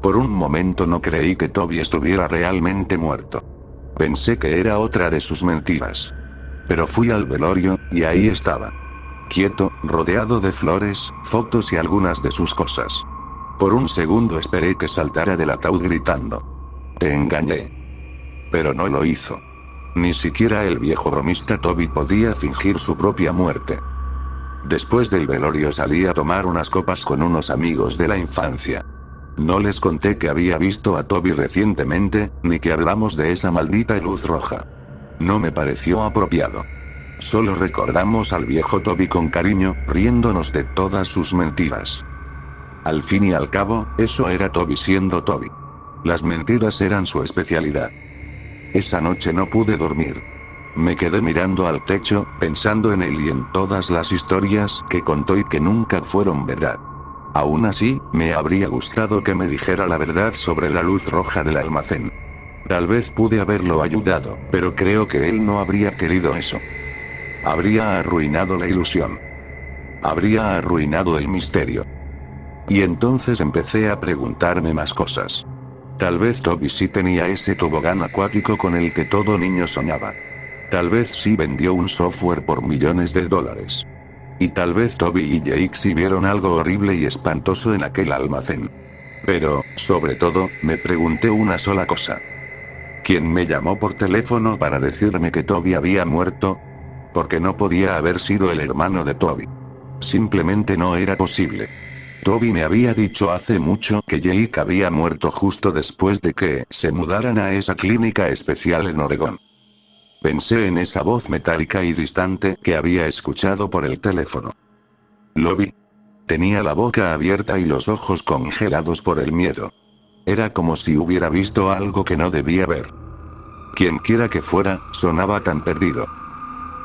Por un momento no creí que Toby estuviera realmente muerto. Pensé que era otra de sus mentiras. Pero fui al velorio, y ahí estaba. Quieto, rodeado de flores, fotos y algunas de sus cosas. Por un segundo esperé que saltara del ataúd gritando. Te engañé. Pero no lo hizo. Ni siquiera el viejo bromista Toby podía fingir su propia muerte. Después del velorio salí a tomar unas copas con unos amigos de la infancia. No les conté que había visto a Toby recientemente, ni que hablamos de esa maldita luz roja. No me pareció apropiado. Solo recordamos al viejo Toby con cariño, riéndonos de todas sus mentiras. Al fin y al cabo, eso era Toby siendo Toby. Las mentiras eran su especialidad. Esa noche no pude dormir. Me quedé mirando al techo, pensando en él y en todas las historias que contó y que nunca fueron verdad. Aún así, me habría gustado que me dijera la verdad sobre la luz roja del almacén. Tal vez pude haberlo ayudado, pero creo que él no habría querido eso. Habría arruinado la ilusión. Habría arruinado el misterio. Y entonces empecé a preguntarme más cosas. Tal vez Toby sí tenía ese tobogán acuático con el que todo niño soñaba. Tal vez sí vendió un software por millones de dólares. Y tal vez Toby y Jake sí vieron algo horrible y espantoso en aquel almacén. Pero, sobre todo, me pregunté una sola cosa. ¿Quién me llamó por teléfono para decirme que Toby había muerto? Porque no podía haber sido el hermano de Toby. Simplemente no era posible. Toby me había dicho hace mucho que Jake había muerto justo después de que se mudaran a esa clínica especial en Oregón. Pensé en esa voz metálica y distante que había escuchado por el teléfono. Lo vi. Tenía la boca abierta y los ojos congelados por el miedo. Era como si hubiera visto algo que no debía ver. Quienquiera que fuera, sonaba tan perdido.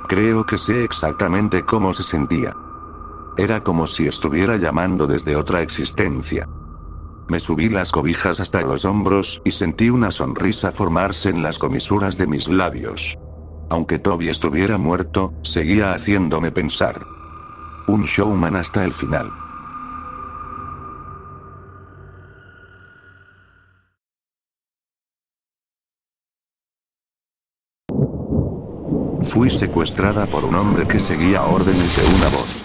Creo que sé exactamente cómo se sentía. Era como si estuviera llamando desde otra existencia. Me subí las cobijas hasta los hombros y sentí una sonrisa formarse en las comisuras de mis labios. Aunque Toby estuviera muerto, seguía haciéndome pensar. Un showman hasta el final. Fui secuestrada por un hombre que seguía órdenes de una voz.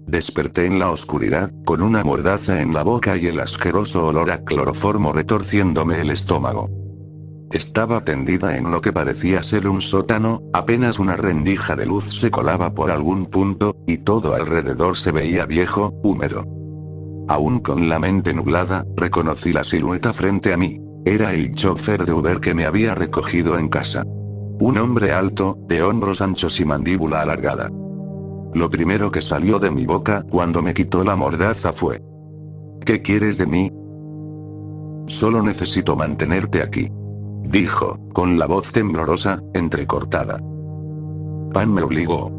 Desperté en la oscuridad, con una mordaza en la boca y el asqueroso olor a cloroformo retorciéndome el estómago. Estaba tendida en lo que parecía ser un sótano, apenas una rendija de luz se colaba por algún punto, y todo alrededor se veía viejo, húmedo. Aún con la mente nublada, reconocí la silueta frente a mí. Era el chofer de Uber que me había recogido en casa. Un hombre alto, de hombros anchos y mandíbula alargada. Lo primero que salió de mi boca cuando me quitó la mordaza fue: ¿qué quieres de mí? Solo necesito mantenerte aquí, dijo, con la voz temblorosa, entrecortada. Pan me obligó.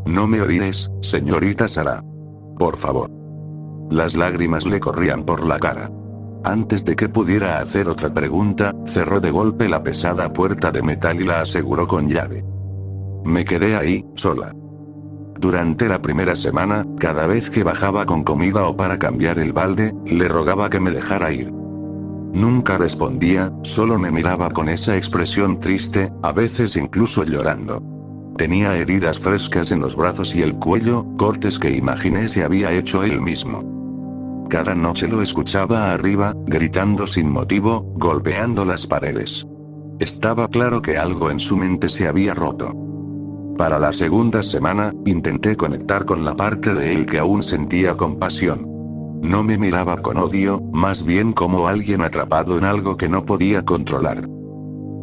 No me olvides, señorita Sara. Por favor. Las lágrimas le corrían por la cara. Antes de que pudiera hacer otra pregunta, cerró de golpe la pesada puerta de metal y la aseguró con llave. Me quedé ahí, sola. Durante la primera semana, cada vez que bajaba con comida o para cambiar el balde, le rogaba que me dejara ir. Nunca respondía, solo me miraba con esa expresión triste, a veces incluso llorando. Tenía heridas frescas en los brazos y el cuello, cortes que imaginé se había hecho él mismo. Cada noche lo escuchaba arriba, gritando sin motivo, golpeando las paredes. Estaba claro que algo en su mente se había roto. Para la segunda semana, intenté conectar con la parte de él que aún sentía compasión. No me miraba con odio, más bien como alguien atrapado en algo que no podía controlar.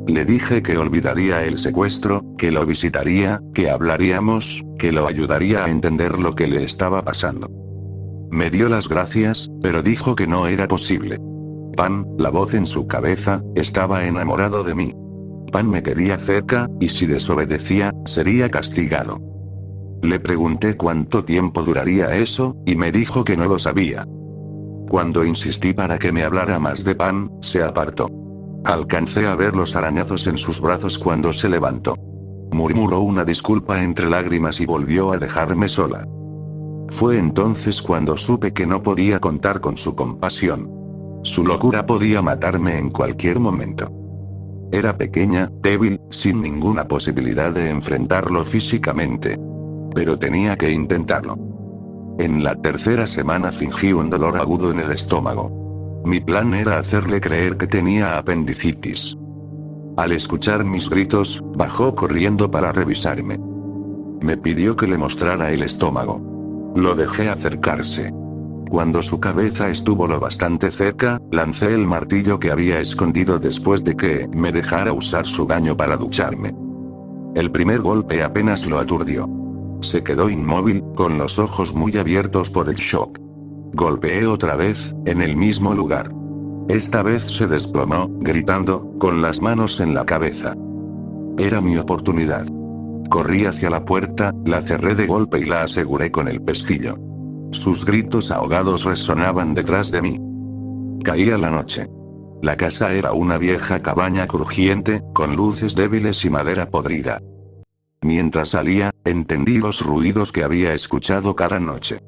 Le dije que olvidaría el secuestro, que lo visitaría, que hablaríamos, que lo ayudaría a entender lo que le estaba pasando. Me dio las gracias, pero dijo que no era posible. Pan, la voz en su cabeza, estaba enamorado de mí. Pan me quería cerca, y si desobedecía, sería castigado. Le pregunté cuánto tiempo duraría eso, y me dijo que no lo sabía. Cuando insistí para que me hablara más de Pan, se apartó. Alcancé a ver los arañazos en sus brazos cuando se levantó. Murmuró una disculpa entre lágrimas y volvió a dejarme sola. Fue entonces cuando supe que no podía contar con su compasión. Su locura podía matarme en cualquier momento. Era pequeña, débil, sin ninguna posibilidad de enfrentarlo físicamente. Pero tenía que intentarlo. En la tercera semana fingí un dolor agudo en el estómago. Mi plan era hacerle creer que tenía apendicitis. Al escuchar mis gritos, bajó corriendo para revisarme. Me pidió que le mostrara el estómago. Lo dejé acercarse. Cuando su cabeza estuvo lo bastante cerca, lancé el martillo que había escondido después de que me dejara usar su baño para ducharme. El primer golpe apenas lo aturdió. Se quedó inmóvil, con los ojos muy abiertos por el shock. Golpeé otra vez, en el mismo lugar. Esta vez se desplomó, gritando, con las manos en la cabeza. Era mi oportunidad. Corrí hacia la puerta, la cerré de golpe y la aseguré con el pestillo. Sus gritos ahogados resonaban detrás de mí. Caía la noche. La casa era una vieja cabaña crujiente, con luces débiles y madera podrida. Mientras salía, entendí los ruidos que había escuchado cada noche.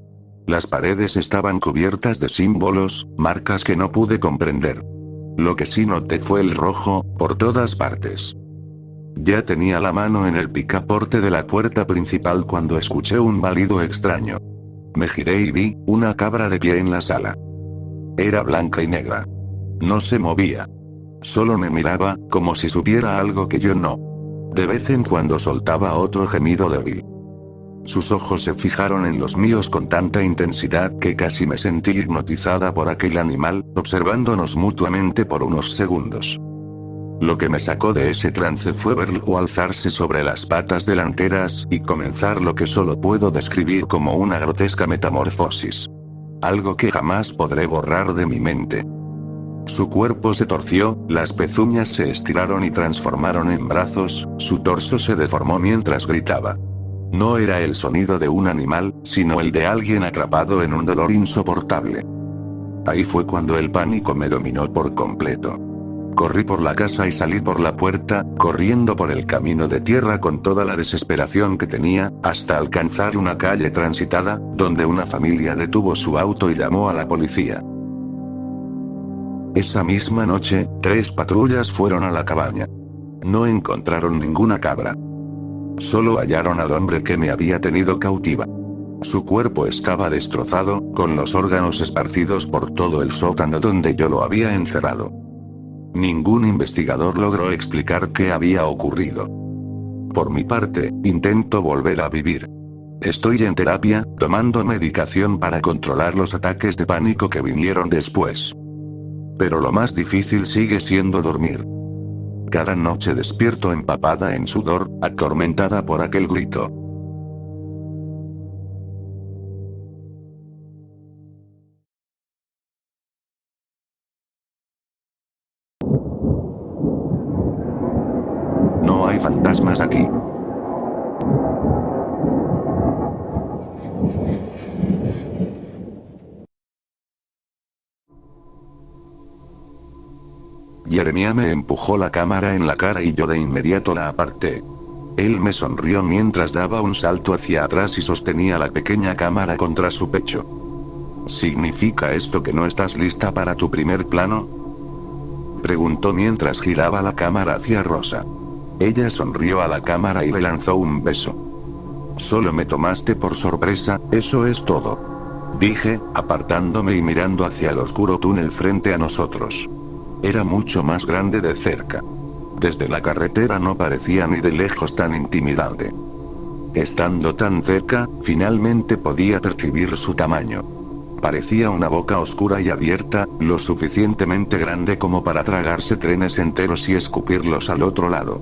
Las paredes estaban cubiertas de símbolos, marcas que no pude comprender. Lo que sí noté fue el rojo, por todas partes. Ya tenía la mano en el picaporte de la puerta principal cuando escuché un balido extraño. Me giré y vi una cabra de pie en la sala. Era blanca y negra. No se movía. Solo me miraba, como si supiera algo que yo no. De vez en cuando soltaba otro gemido débil. Sus ojos se fijaron en los míos con tanta intensidad que casi me sentí hipnotizada por aquel animal, observándonos mutuamente por unos segundos. Lo que me sacó de ese trance fue verlo alzarse sobre las patas delanteras y comenzar lo que solo puedo describir como una grotesca metamorfosis. Algo que jamás podré borrar de mi mente. Su cuerpo se torció, las pezuñas se estiraron y transformaron en brazos, su torso se deformó mientras gritaba. No era el sonido de un animal, sino el de alguien atrapado en un dolor insoportable. Ahí fue cuando el pánico me dominó por completo. Corrí por la casa y salí por la puerta, corriendo por el camino de tierra con toda la desesperación que tenía, hasta alcanzar una calle transitada, donde una familia detuvo su auto y llamó a la policía. Esa misma noche, 3 patrullas fueron a la cabaña. No encontraron ninguna cabra. Solo hallaron al hombre que me había tenido cautiva. Su cuerpo estaba destrozado, con los órganos esparcidos por todo el sótano donde yo lo había encerrado. Ningún investigador logró explicar qué había ocurrido. Por mi parte, intento volver a vivir. Estoy en terapia, tomando medicación para controlar los ataques de pánico que vinieron después. Pero lo más difícil sigue siendo dormir. Cada noche despierto empapada en sudor, atormentada por aquel grito. No hay fantasmas aquí. Jeremiah me empujó la cámara en la cara y yo de inmediato la aparté. Él me sonrió mientras daba un salto hacia atrás y sostenía la pequeña cámara contra su pecho. ¿Significa esto que no estás lista para tu primer plano?, preguntó mientras giraba la cámara hacia Rosa. Ella sonrió a la cámara y le lanzó un beso. Solo me tomaste por sorpresa, eso es todo, dije, apartándome y mirando hacia el oscuro túnel frente a nosotros. Era mucho más grande de cerca. Desde la carretera no parecía ni de lejos tan intimidante. Estando tan cerca, finalmente podía percibir su tamaño. Parecía una boca oscura y abierta, lo suficientemente grande como para tragarse trenes enteros y escupirlos al otro lado.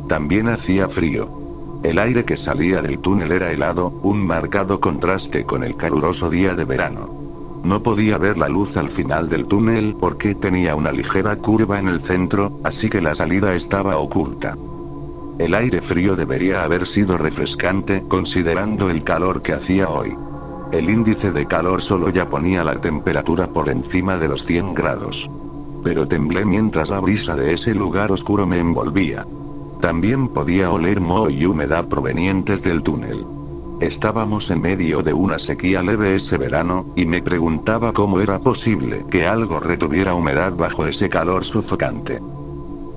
También hacía frío. El aire que salía del túnel era helado, un marcado contraste con el caluroso día de verano. No podía ver la luz al final del túnel porque tenía una ligera curva en el centro, así que la salida estaba oculta. El aire frío debería haber sido refrescante considerando el calor que hacía hoy. El índice de calor solo ya ponía la temperatura por encima de los 100 grados. Pero temblé mientras la brisa de ese lugar oscuro me envolvía. También podía oler moho y humedad provenientes del túnel. Estábamos en medio de una sequía leve ese verano, y me preguntaba cómo era posible que algo retuviera humedad bajo ese calor sofocante.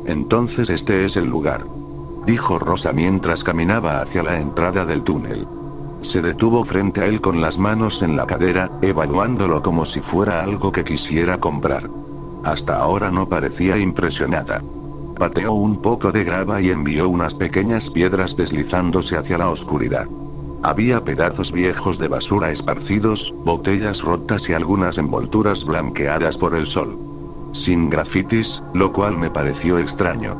Entonces este es el lugar, dijo Rosa mientras caminaba hacia la entrada del túnel. Se detuvo frente a él con las manos en la cadera, evaluándolo como si fuera algo que quisiera comprar. Hasta ahora no parecía impresionada. Pateó un poco de grava y envió unas pequeñas piedras deslizándose hacia la oscuridad. Había pedazos viejos de basura esparcidos, botellas rotas y algunas envolturas blanqueadas por el sol. Sin grafitis, lo cual me pareció extraño.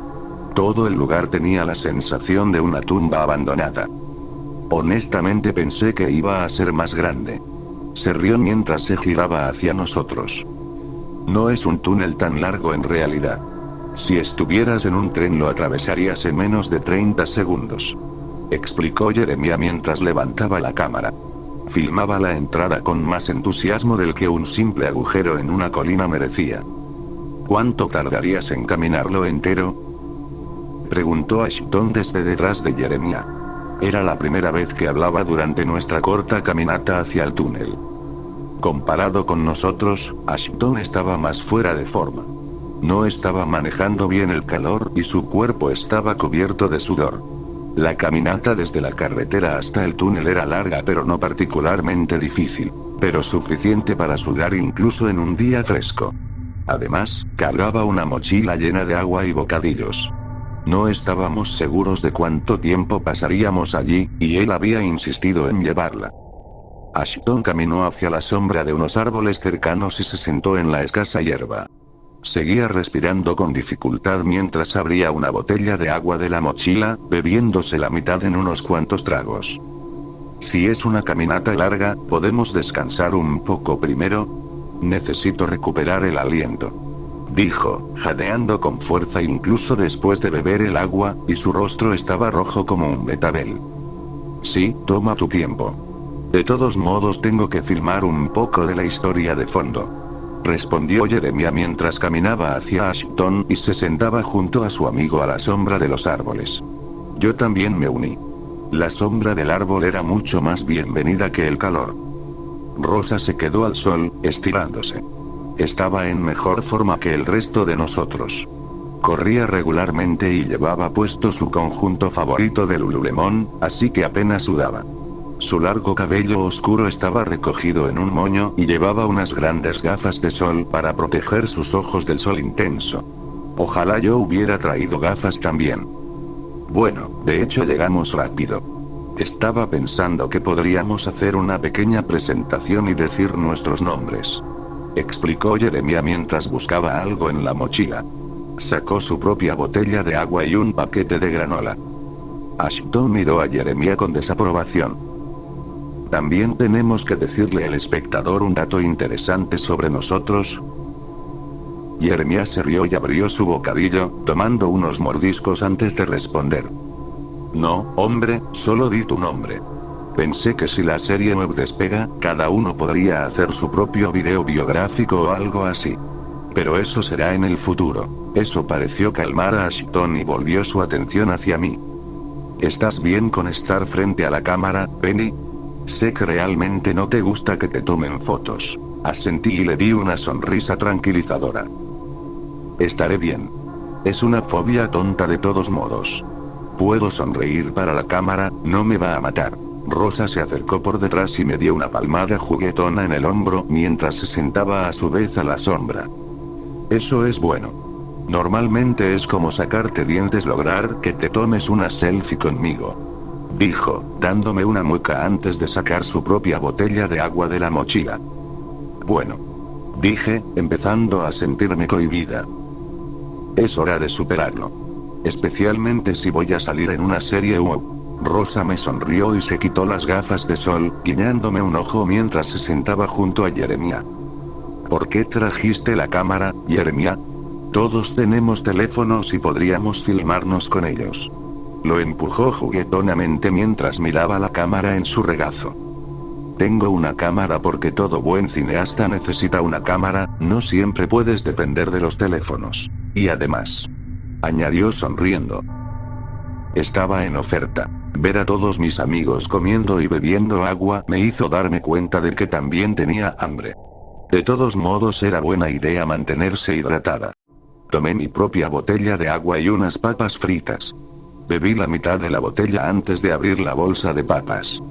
Todo el lugar tenía la sensación de una tumba abandonada. Honestamente pensé que iba a ser más grande. Se rió mientras se giraba hacia nosotros. No es un túnel tan largo en realidad. Si estuvieras en un tren lo atravesarías en menos de 30 segundos. Explicó Jeremiah mientras levantaba la cámara. Filmaba la entrada con más entusiasmo del que un simple agujero en una colina merecía. ¿Cuánto tardarías en caminarlo entero? Preguntó Ashton desde detrás de Jeremiah. Era la primera vez que hablaba durante nuestra corta caminata hacia el túnel. Comparado con nosotros, Ashton estaba más fuera de forma. No estaba manejando bien el calor y su cuerpo estaba cubierto de sudor. La caminata desde la carretera hasta el túnel era larga pero no particularmente difícil, pero suficiente para sudar incluso en un día fresco. Además, cargaba una mochila llena de agua y bocadillos. No estábamos seguros de cuánto tiempo pasaríamos allí, y él había insistido en llevarla. Ashton caminó hacia la sombra de unos árboles cercanos y se sentó en la escasa hierba. Seguía respirando con dificultad mientras abría una botella de agua de la mochila, bebiéndose la mitad en unos cuantos tragos. Si es una caminata larga, ¿podemos descansar un poco primero? Necesito recuperar el aliento. Dijo, jadeando con fuerza incluso después de beber el agua, y su rostro estaba rojo como un betabel. Sí, toma tu tiempo. De todos modos tengo que filmar un poco de la historia de fondo. Respondió Jeremiah mientras caminaba hacia Ashton y se sentaba junto a su amigo a la sombra de los árboles. Yo también me uní. La sombra del árbol era mucho más bienvenida que el calor. Rosa se quedó al sol, estirándose. Estaba en mejor forma que el resto de nosotros. Corría regularmente y llevaba puesto su conjunto favorito de Lululemon, así que apenas sudaba. Su largo cabello oscuro estaba recogido en un moño y llevaba unas grandes gafas de sol para proteger sus ojos del sol intenso. Ojalá yo hubiera traído gafas también. Bueno, de hecho llegamos rápido. Estaba pensando que podríamos hacer una pequeña presentación y decir nuestros nombres. Explicó Jeremiah mientras buscaba algo en la mochila. Sacó su propia botella de agua y un paquete de granola. Ashton miró a Jeremiah con desaprobación. También tenemos que decirle al espectador un dato interesante sobre nosotros. Jeremiah se rió y abrió su bocadillo, tomando unos mordiscos antes de responder. No, hombre, solo di tu nombre. Pensé que si la serie web despega, cada uno podría hacer su propio video biográfico o algo así. Pero eso será en el futuro. Eso pareció calmar a Ashton y volvió su atención hacia mí. ¿Estás bien con estar frente a la cámara, Penny? Sé que realmente no te gusta que te tomen fotos. Asentí y le di una sonrisa tranquilizadora. Estaré bien. Es una fobia tonta de todos modos. Puedo sonreír para la cámara, no me va a matar. Rosa se acercó por detrás y me dio una palmada juguetona en el hombro mientras se sentaba a su vez a la sombra. Eso es bueno. Normalmente es como sacarte dientes lograr que te tomes una selfie conmigo. Dijo, dándome una mueca antes de sacar su propia botella de agua de la mochila. Bueno. Dije, empezando a sentirme cohibida. Es hora de superarlo. Especialmente si voy a salir en una serie wow. Rosa me sonrió y se quitó las gafas de sol, guiñándome un ojo mientras se sentaba junto a Jeremiah. ¿Por qué trajiste la cámara, Jeremiah? Todos tenemos teléfonos y podríamos filmarnos con ellos. Lo empujó juguetonamente mientras miraba la cámara en su regazo. Tengo una cámara porque todo buen cineasta necesita una cámara, no siempre puedes depender de los teléfonos. Y además, añadió sonriendo. Estaba en oferta. Ver a todos mis amigos comiendo y bebiendo agua me hizo darme cuenta de que también tenía hambre. De todos modos era buena idea mantenerse hidratada. Tomé mi propia botella de agua y unas papas fritas. Bebí la mitad de la botella antes de abrir la bolsa de papas.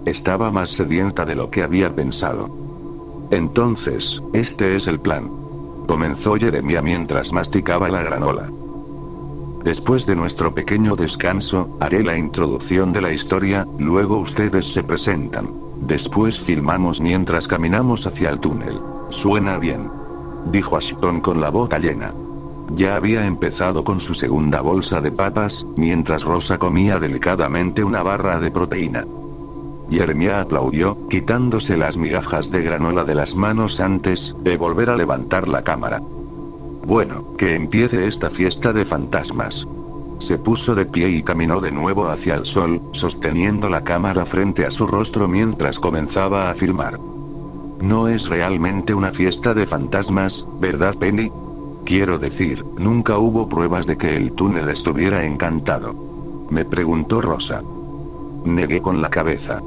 Estaba más sedienta de lo que había pensado. Entonces, este es el plan. Comenzó Jeremiah mientras masticaba la granola. Después de nuestro pequeño descanso, haré la introducción de la historia, luego ustedes se presentan. Después filmamos mientras caminamos hacia el túnel. Suena bien, dijo Ashton con la boca llena. Ya había empezado con su segunda bolsa de papas, mientras Rosa comía delicadamente una barra de proteína. Jeremiah aplaudió, quitándose las migajas de granola de las manos antes de volver a levantar la cámara. Bueno, que empiece esta fiesta de fantasmas. Se puso de pie y caminó de nuevo hacia el sol, sosteniendo la cámara frente a su rostro mientras comenzaba a filmar. No es realmente una fiesta de fantasmas, ¿verdad, Penny? Quiero decir, nunca hubo pruebas de que el túnel estuviera encantado. Me preguntó Rosa. Negué con la cabeza.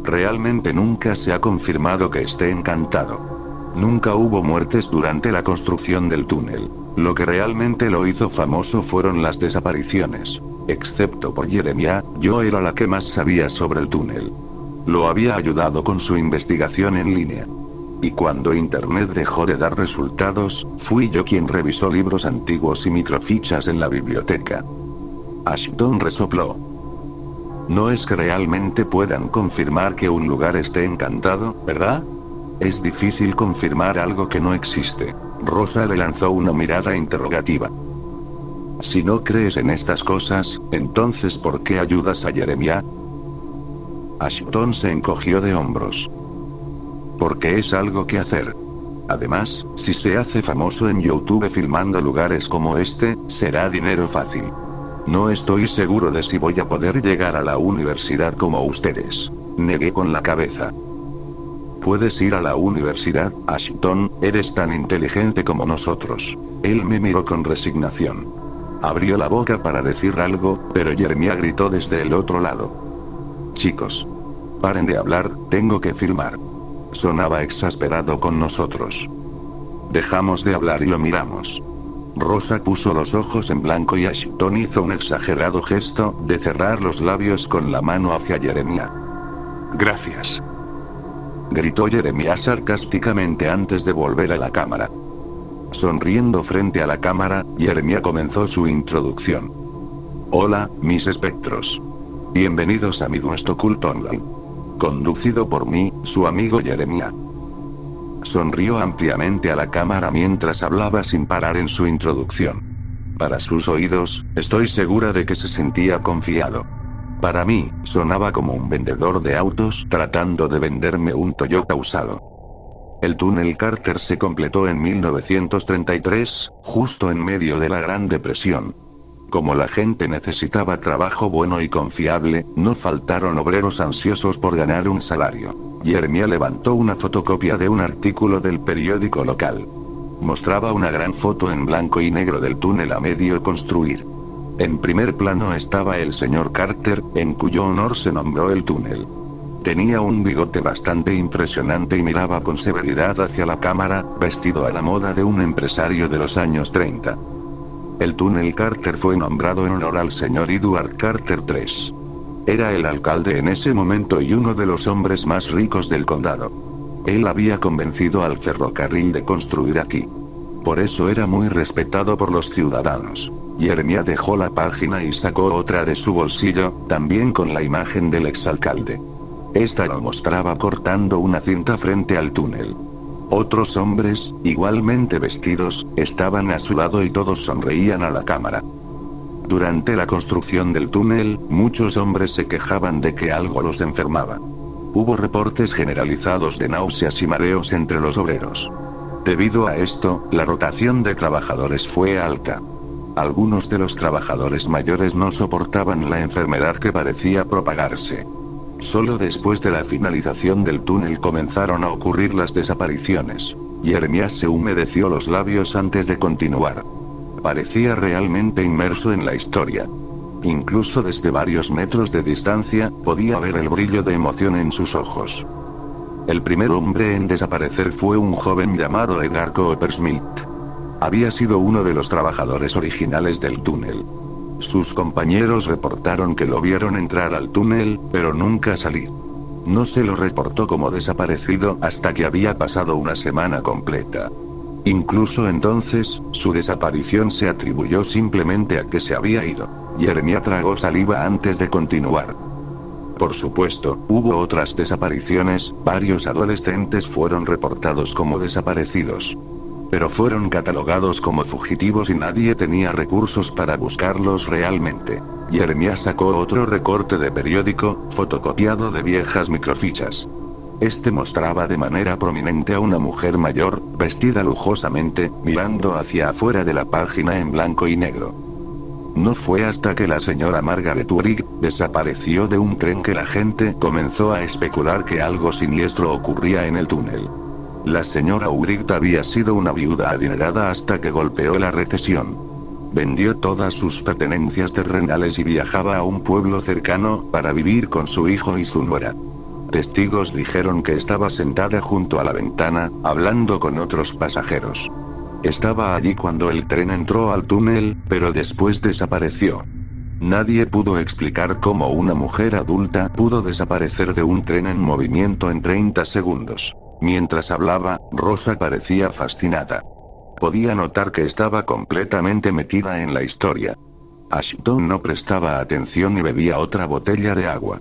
Realmente nunca se ha confirmado que esté encantado. Nunca hubo muertes durante la construcción del túnel. Lo que realmente lo hizo famoso fueron las desapariciones. Excepto por Jeremiah, yo era la que más sabía sobre el túnel. Lo había ayudado con su investigación en línea. Y cuando Internet dejó de dar resultados, fui yo quien revisó libros antiguos y microfichas en la biblioteca. Ashton resopló. No es que realmente puedan confirmar que un lugar esté encantado, ¿verdad? Es difícil confirmar algo que no existe. Rosa le lanzó una mirada interrogativa. Si no crees en estas cosas, entonces ¿por qué ayudas a Jeremiah? Ashton se encogió de hombros. Porque es algo que hacer. Además, si se hace famoso en YouTube filmando lugares como este, será dinero fácil. No estoy seguro de si voy a poder llegar a la universidad como ustedes. Negué con la cabeza. Puedes ir a la universidad, Ashton, eres tan inteligente como nosotros. Él me miró con resignación. Abrió la boca para decir algo, pero Jeremiah gritó desde el otro lado. Chicos. Paren de hablar, tengo que filmar. Sonaba exasperado con nosotros. Dejamos de hablar y lo miramos. Rosa puso los ojos en blanco y Ashton hizo un exagerado gesto de cerrar los labios con la mano hacia Jeremiah. Gracias. Gritó Jeremiah sarcásticamente antes de volver a la cámara. Sonriendo frente a la cámara, Jeremiah comenzó su introducción. Hola, mis espectros. Bienvenidos a mi nuestro culto online. Conducido por mí, su amigo Jeremiah. Sonrió ampliamente a la cámara mientras hablaba sin parar en su introducción. Para sus oídos, estoy segura de que se sentía confiado. Para mí, sonaba como un vendedor de autos tratando de venderme un Toyota usado. El túnel Carter se completó en 1933, justo en medio de la Gran Depresión. Como la gente necesitaba trabajo bueno y confiable, no faltaron obreros ansiosos por ganar un salario. Jeremiah levantó una fotocopia de un artículo del periódico local. Mostraba una gran foto en blanco y negro del túnel a medio construir. En primer plano estaba el señor Carter, en cuyo honor se nombró el túnel. Tenía un bigote bastante impresionante y miraba con severidad hacia la cámara, vestido a la moda de un empresario de los años 30. El túnel Carter fue nombrado en honor al señor Edward Carter III. Era el alcalde en ese momento y uno de los hombres más ricos del condado. Él había convencido al ferrocarril de construir aquí. Por eso era muy respetado por los ciudadanos. Jeremiah dejó la página y sacó otra de su bolsillo, también con la imagen del exalcalde. Esta lo mostraba cortando una cinta frente al túnel. Otros hombres, igualmente vestidos, estaban a su lado y todos sonreían a la cámara. Durante la construcción del túnel, muchos hombres se quejaban de que algo los enfermaba. Hubo reportes generalizados de náuseas y mareos entre los obreros. Debido a esto, la rotación de trabajadores fue alta. Algunos de los trabajadores mayores no soportaban la enfermedad que parecía propagarse. Solo después de la finalización del túnel comenzaron a ocurrir las desapariciones. Jeremiah se humedeció los labios antes de continuar. Parecía realmente inmerso en la historia. Incluso desde varios metros de distancia, podía ver el brillo de emoción en sus ojos. El primer hombre en desaparecer fue un joven llamado Edgar Coppersmith. Había sido uno de los trabajadores originales del túnel. Sus compañeros reportaron que lo vieron entrar al túnel, pero nunca salir. No se lo reportó como desaparecido hasta que había pasado una semana completa. Incluso entonces, su desaparición se atribuyó simplemente a que se había ido. Jeremiah tragó saliva antes de continuar. Por supuesto, hubo otras desapariciones, varios adolescentes fueron reportados como desaparecidos. Pero fueron catalogados como fugitivos y nadie tenía recursos para buscarlos realmente. Jeremiah sacó otro recorte de periódico, fotocopiado de viejas microfichas. Este mostraba de manera prominente a una mujer mayor, vestida lujosamente, mirando hacia afuera de la página en blanco y negro. No fue hasta que la señora Margaret Urich desapareció de un tren que la gente comenzó a especular que algo siniestro ocurría en el túnel. La señora Urich había sido una viuda adinerada hasta que golpeó la recesión. Vendió todas sus pertenencias terrenales y viajaba a un pueblo cercano para vivir con su hijo y su nuera. Testigos dijeron que estaba sentada junto a la ventana, hablando con otros pasajeros. Estaba allí cuando el tren entró al túnel, pero después desapareció. Nadie pudo explicar cómo una mujer adulta pudo desaparecer de un tren en movimiento en 30 segundos. Mientras hablaba, Rosa parecía fascinada. Podía notar que estaba completamente metida en la historia. Ashton no prestaba atención y bebía otra botella de agua.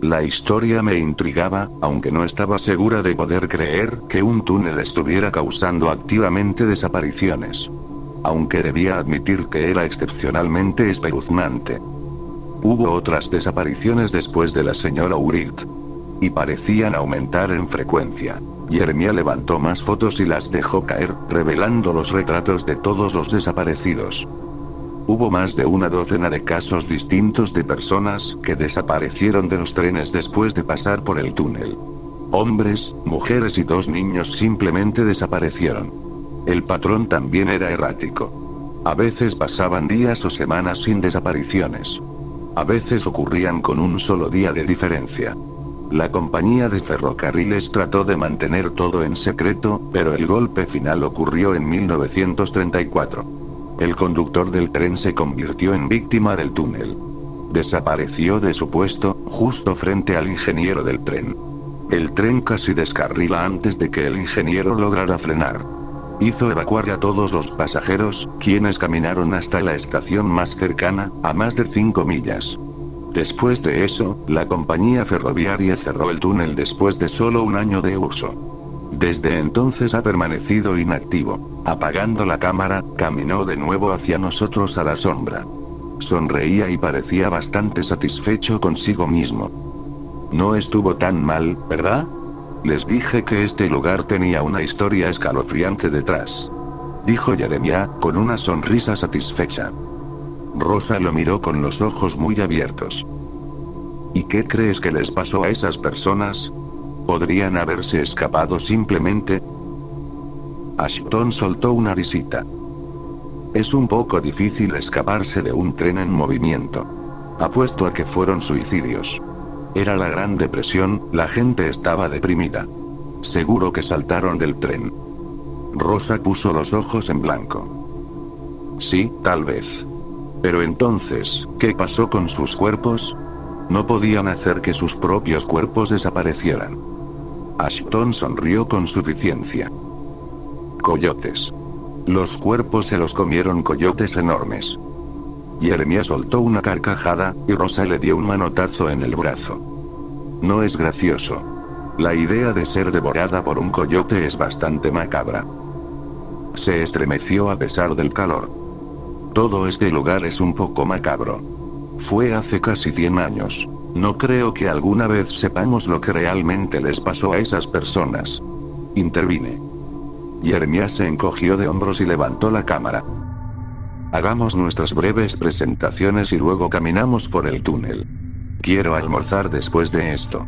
La historia me intrigaba, aunque no estaba segura de poder creer que un túnel estuviera causando activamente desapariciones. Aunque debía admitir que era excepcionalmente espeluznante. Hubo otras desapariciones después de la señora Urich. Y parecían aumentar en frecuencia. Jeremiah levantó más fotos y las dejó caer, revelando los retratos de todos los desaparecidos. Hubo más de una docena de casos distintos de personas que desaparecieron de los trenes después de pasar por el túnel. Hombres, mujeres y 2 niños simplemente desaparecieron. El patrón también era errático. A veces pasaban días o semanas sin desapariciones. A veces ocurrían con un solo día de diferencia. La compañía de ferrocarriles trató de mantener todo en secreto, pero el golpe final ocurrió en 1934. El conductor del tren se convirtió en víctima del túnel. Desapareció de su puesto, justo frente al ingeniero del tren. El tren casi descarrila antes de que el ingeniero lograra frenar. Hizo evacuar a todos los pasajeros, quienes caminaron hasta la estación más cercana, a más de 5 millas. Después de eso, la compañía ferroviaria cerró el túnel después de solo un año de uso. Desde entonces ha permanecido inactivo. Apagando la cámara, caminó de nuevo hacia nosotros a la sombra. Sonreía y parecía bastante satisfecho consigo mismo. No estuvo tan mal, ¿verdad? Les dije que este lugar tenía una historia escalofriante detrás. Dijo Jeremiah, con una sonrisa satisfecha. Rosa lo miró con los ojos muy abiertos. ¿Y qué crees que les pasó a esas personas? ¿Podrían haberse escapado simplemente? Ashton soltó una risita. Es un poco difícil escaparse de un tren en movimiento. Apuesto a que fueron suicidios. Era la Gran Depresión, la gente estaba deprimida. Seguro que saltaron del tren. Rosa puso los ojos en blanco. Sí, tal vez. Pero entonces, ¿qué pasó con sus cuerpos? No podían hacer que sus propios cuerpos desaparecieran. Ashton sonrió con suficiencia. Coyotes. Los cuerpos se los comieron coyotes enormes. Jeremiah soltó una carcajada, y Rosa le dio un manotazo en el brazo. No es gracioso. La idea de ser devorada por un coyote es bastante macabra. Se estremeció a pesar del calor. Todo este lugar es un poco macabro. Fue hace casi 100 años. No creo que alguna vez sepamos lo que realmente les pasó a esas personas. Intervine. Jeremiah se encogió de hombros y levantó la cámara. Hagamos nuestras breves presentaciones y luego caminamos por el túnel. Quiero almorzar después de esto.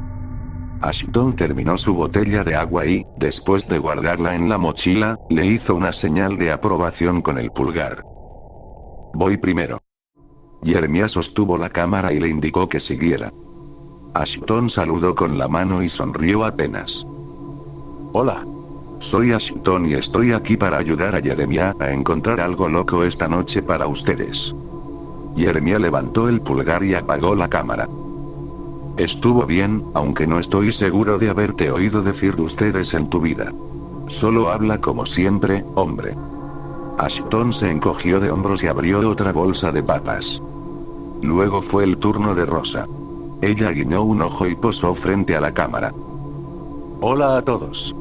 Ashton terminó su botella de agua y, después de guardarla en la mochila, le hizo una señal de aprobación con el pulgar. Voy primero. Jeremiah sostuvo la cámara y le indicó que siguiera. Ashton saludó con la mano y sonrió apenas. Hola. Soy Ashton y estoy aquí para ayudar a Jeremiah a encontrar algo loco esta noche para ustedes. Jeremiah levantó el pulgar y apagó la cámara. Estuvo bien, aunque no estoy seguro de haberte oído decir ustedes en tu vida. Solo habla como siempre, hombre. Ashton se encogió de hombros y abrió otra bolsa de papas. Luego fue el turno de Rosa. Ella guiñó un ojo y posó frente a la cámara. Hola a todos.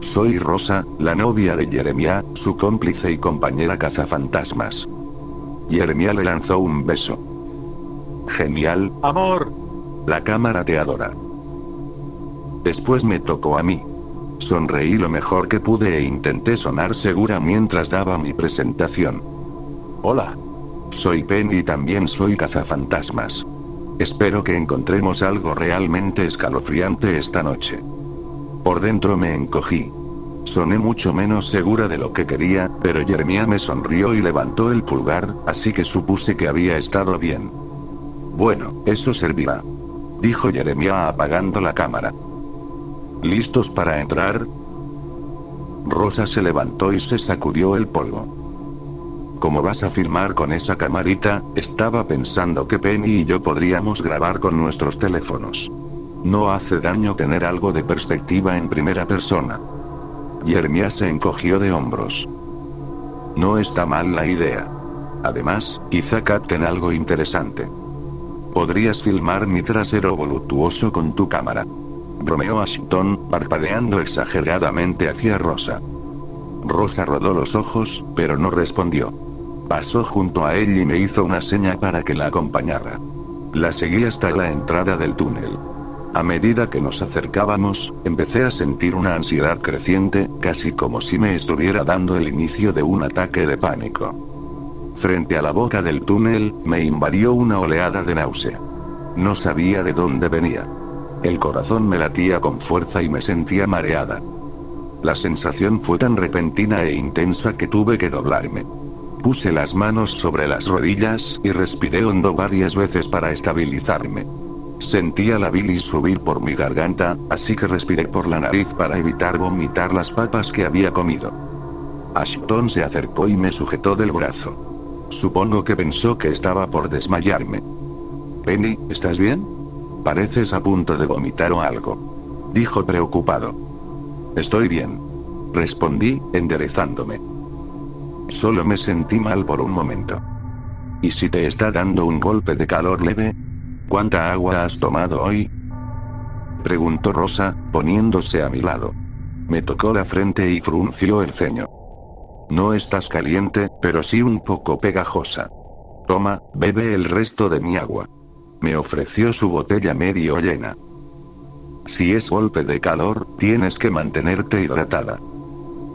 Soy Rosa, la novia de Jeremiah, su cómplice y compañera cazafantasmas. Jeremiah le lanzó un beso. Genial, amor. La cámara te adora. Después me tocó a mí. Sonreí lo mejor que pude e intenté sonar segura mientras daba mi presentación. Hola. Soy Penny y también soy cazafantasmas. Espero que encontremos algo realmente escalofriante esta noche. Por dentro me encogí. Soné mucho menos segura de lo que quería, pero Jeremiah me sonrió y levantó el pulgar, así que supuse que había estado bien. Bueno, eso servirá. Dijo Jeremiah apagando la cámara. ¿Listos para entrar? Rosa se levantó y se sacudió el polvo. ¿Cómo vas a filmar con esa camarita? Estaba pensando que Penny y yo podríamos grabar con nuestros teléfonos. No hace daño tener algo de perspectiva en primera persona. Jeremiah se encogió de hombros. No está mal la idea. Además, quizá capten algo interesante. Podrías filmar mi trasero voluptuoso con tu cámara. Bromeó Ashton, parpadeando exageradamente hacia Rosa. Rosa rodó los ojos, pero no respondió. Pasó junto a él y me hizo una seña para que la acompañara. La seguí hasta la entrada del túnel. A medida que nos acercábamos, empecé a sentir una ansiedad creciente, casi como si me estuviera dando el inicio de un ataque de pánico. Frente a la boca del túnel, me invadió una oleada de náusea. No sabía de dónde venía. El corazón me latía con fuerza y me sentía mareada. La sensación fue tan repentina e intensa que tuve que doblarme. Puse las manos sobre las rodillas y respiré hondo varias veces para estabilizarme. Sentía la bilis subir por mi garganta, así que respiré por la nariz para evitar vomitar las papas que había comido. Ashton se acercó y me sujetó del brazo. Supongo que pensó que estaba por desmayarme. Penny, ¿estás bien? Pareces a punto de vomitar o algo. Dijo preocupado. Estoy bien. Respondí, enderezándome. Solo me sentí mal por un momento. ¿Y si te está dando un golpe de calor leve? ¿Cuánta agua has tomado hoy? Preguntó Rosa, poniéndose a mi lado. Me tocó la frente y frunció el ceño. No estás caliente, pero sí un poco pegajosa. Toma, bebe el resto de mi agua. Me ofreció su botella medio llena. Si es golpe de calor, tienes que mantenerte hidratada.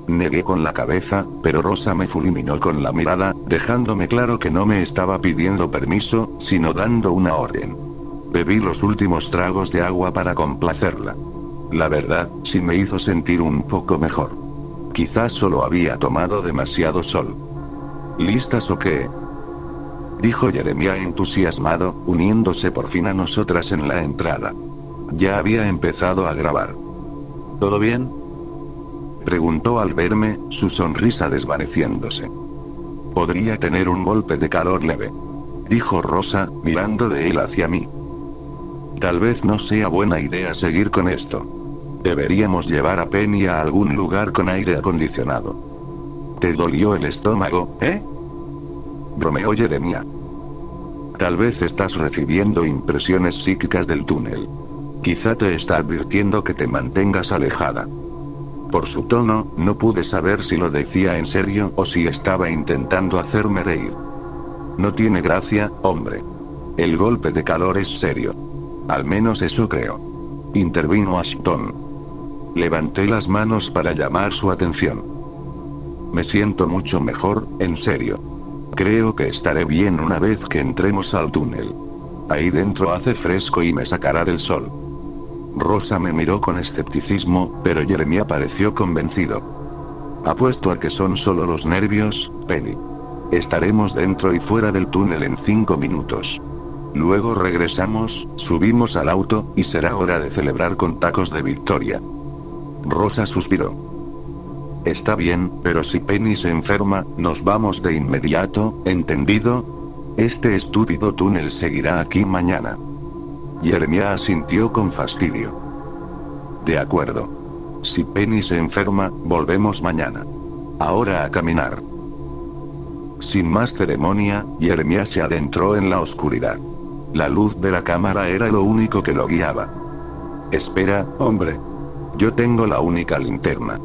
Negué con la cabeza, pero Rosa me fulminó con la mirada, dejándome claro que no me estaba pidiendo permiso, sino dando una orden. Bebí los últimos tragos de agua para complacerla. La verdad, sí me hizo sentir un poco mejor. Quizás solo había tomado demasiado sol. ¿Listas o qué? Dijo Jeremiah entusiasmado, uniéndose por fin a nosotras en la entrada. Ya había empezado a grabar. ¿Todo bien? Preguntó al verme, su sonrisa desvaneciéndose. Podría tener un golpe de calor leve. Dijo Rosa, mirando de él hacia mí. Tal vez no sea buena idea seguir con esto. Deberíamos llevar a Penny a algún lugar con aire acondicionado. ¿Te dolió el estómago, bromeó Jeremiah. Tal vez estás recibiendo impresiones psíquicas del túnel. Quizá te está advirtiendo que te mantengas alejada. Por su tono, no pude saber si lo decía en serio o si estaba intentando hacerme reír. No tiene gracia, hombre. El golpe de calor es serio. Al menos eso creo. Intervino Ashton. Levanté las manos para llamar su atención. Me siento mucho mejor, en serio. Creo que estaré bien una vez que entremos al túnel. Ahí dentro hace fresco y me sacará del sol. Rosa me miró con escepticismo, pero Jeremiah pareció convencido. Apuesto a que son solo los nervios, Penny. Estaremos dentro y fuera del túnel en 5 minutos. Luego regresamos, subimos al auto, y será hora de celebrar con tacos de victoria. Rosa suspiró. Está bien, pero si Penny se enferma, nos vamos de inmediato, ¿entendido? Este estúpido túnel seguirá aquí mañana. Jeremiah asintió con fastidio. De acuerdo. Si Penny se enferma, volvemos mañana. Ahora a caminar. Sin más ceremonia, Jeremiah se adentró en la oscuridad. La luz de la cámara era lo único que lo guiaba. Espera, hombre. Yo tengo la única linterna.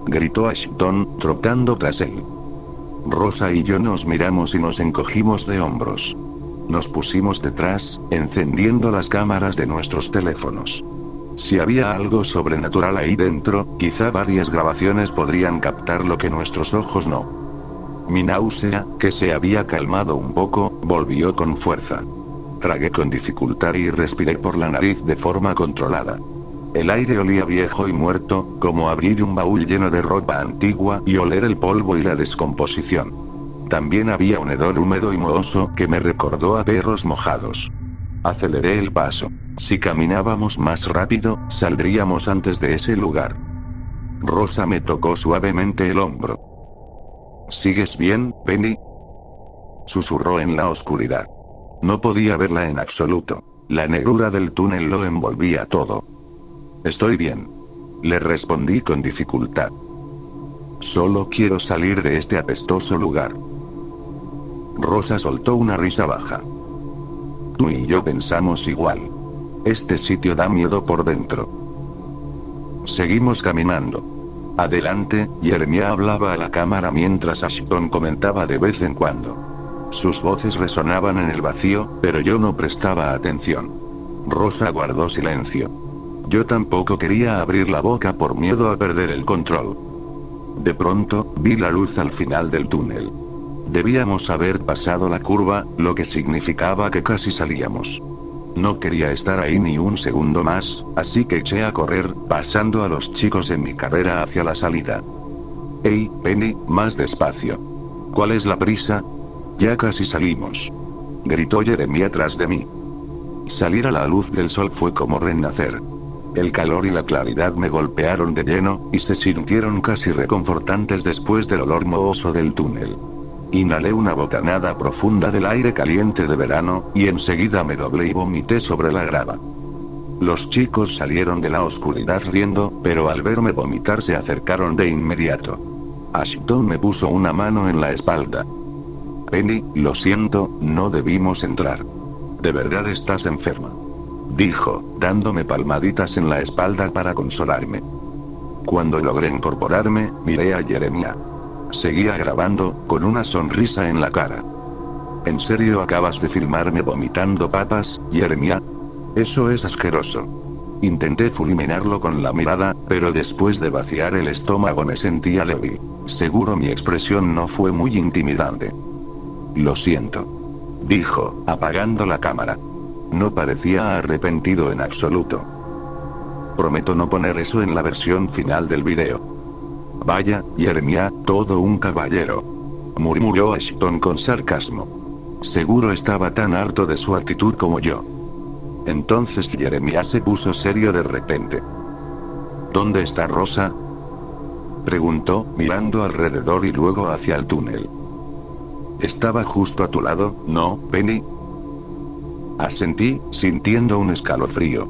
Gritó Ashton, trotando tras él. Rosa y yo nos miramos y nos encogimos de hombros. Nos pusimos detrás, encendiendo las cámaras de nuestros teléfonos. Si había algo sobrenatural ahí dentro, quizá varias grabaciones podrían captar lo que nuestros ojos no. Mi náusea, que se había calmado un poco, volvió con fuerza. Tragué con dificultad y respiré por la nariz de forma controlada. El aire olía viejo y muerto, como abrir un baúl lleno de ropa antigua y oler el polvo y la descomposición. También había un hedor húmedo y mohoso que me recordó a perros mojados. Aceleré el paso. Si caminábamos más rápido, saldríamos antes de ese lugar. Rosa me tocó suavemente el hombro. ¿Sigues bien, Penny? Susurró en la oscuridad. No podía verla en absoluto. La negrura del túnel lo envolvía todo. Estoy bien. Le respondí con dificultad. Solo quiero salir de este apestoso lugar. Rosa soltó una risa baja. Tú y yo pensamos igual. Este sitio da miedo por dentro. Seguimos caminando. Adelante, Jeremiah hablaba a la cámara mientras Ashton comentaba de vez en cuando. Sus voces resonaban en el vacío, pero yo no prestaba atención. Rosa guardó silencio. Yo tampoco quería abrir la boca por miedo a perder el control. De pronto, vi la luz al final del túnel. Debíamos haber pasado la curva, lo que significaba que casi salíamos. No quería estar ahí ni un segundo más, así que eché a correr, pasando a los chicos en mi carrera hacia la salida. «Hey, Penny, más despacio. ¿Cuál es la prisa? Ya casi salimos», gritó Jeremiah tras de mí. Salir a la luz del sol fue como renacer. El calor y la claridad me golpearon de lleno, y se sintieron casi reconfortantes después del olor mohoso del túnel. Inhalé una bocanada profunda del aire caliente de verano, y enseguida me doblé y vomité sobre la grava. Los chicos salieron de la oscuridad riendo, pero al verme vomitar se acercaron de inmediato. Ashton me puso una mano en la espalda. «Penny, lo siento, no debimos entrar. ¿De verdad estás enferma?», dijo, dándome palmaditas en la espalda para consolarme. Cuando logré incorporarme, miré a Jeremiah. Seguía grabando, con una sonrisa en la cara. ¿En serio acabas de filmarme vomitando papas, Jeremiah? Eso es asqueroso. Intenté fulminarlo con la mirada, pero después de vaciar el estómago me sentía débil. Seguro mi expresión no fue muy intimidante. «Lo siento», dijo, apagando la cámara. No parecía arrepentido en absoluto. «Prometo no poner eso en la versión final del video». «Vaya, Jeremiah, todo un caballero», murmuró Ashton con sarcasmo. Seguro estaba tan harto de su actitud como yo. Entonces Jeremiah se puso serio de repente. «¿Dónde está Rosa?», preguntó, mirando alrededor y luego hacia el túnel. «Estaba justo a tu lado, ¿no, Penny?», asentí, sintiendo un escalofrío.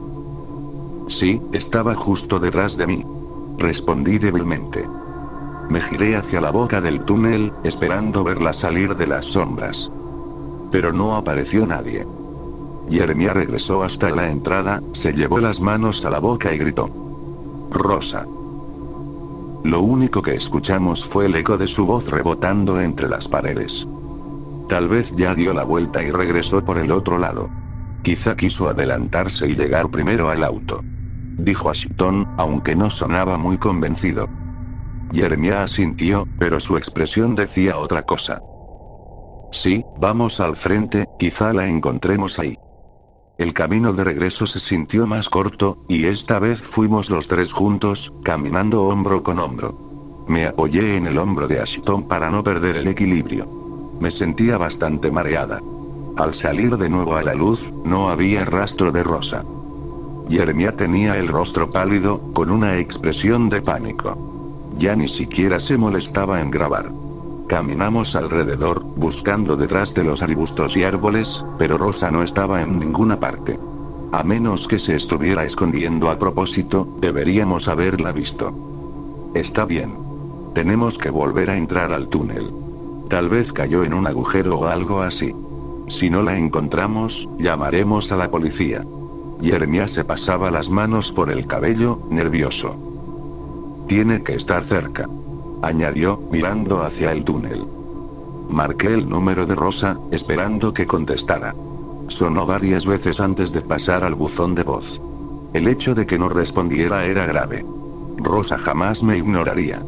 «Sí, estaba justo detrás de mí», respondí débilmente. Me giré hacia la boca del túnel, esperando verla salir de las sombras. Pero no apareció nadie. Jeremiah regresó hasta la entrada, se llevó las manos a la boca y gritó: «Rosa». Lo único que escuchamos fue el eco de su voz rebotando entre las paredes. Tal vez ya dio la vuelta y regresó por el otro lado. Quizá quiso adelantarse y llegar primero al auto, dijo Ashton, aunque no sonaba muy convencido. Jeremiah asintió, pero su expresión decía otra cosa. «Sí, vamos al frente, quizá la encontremos ahí». El camino de regreso se sintió más corto, y esta vez fuimos los tres juntos, caminando hombro con hombro. Me apoyé en el hombro de Ashton para no perder el equilibrio. Me sentía bastante mareada. Al salir de nuevo a la luz, no había rastro de Rosa. Jeremiah tenía el rostro pálido, con una expresión de pánico. Ya ni siquiera se molestaba en grabar. Caminamos alrededor, buscando detrás de los arbustos y árboles, pero Rosa no estaba en ninguna parte. A menos que se estuviera escondiendo a propósito, deberíamos haberla visto. Está bien. Tenemos que volver a entrar al túnel. Tal vez cayó en un agujero o algo así. Si no la encontramos, llamaremos a la policía. Jeremías se pasaba las manos por el cabello, nervioso. Tiene que estar cerca, añadió, mirando hacia el túnel. Marqué el número de Rosa, esperando que contestara. Sonó varias veces antes de pasar al buzón de voz. El hecho de que no respondiera era grave. Rosa jamás me ignoraría.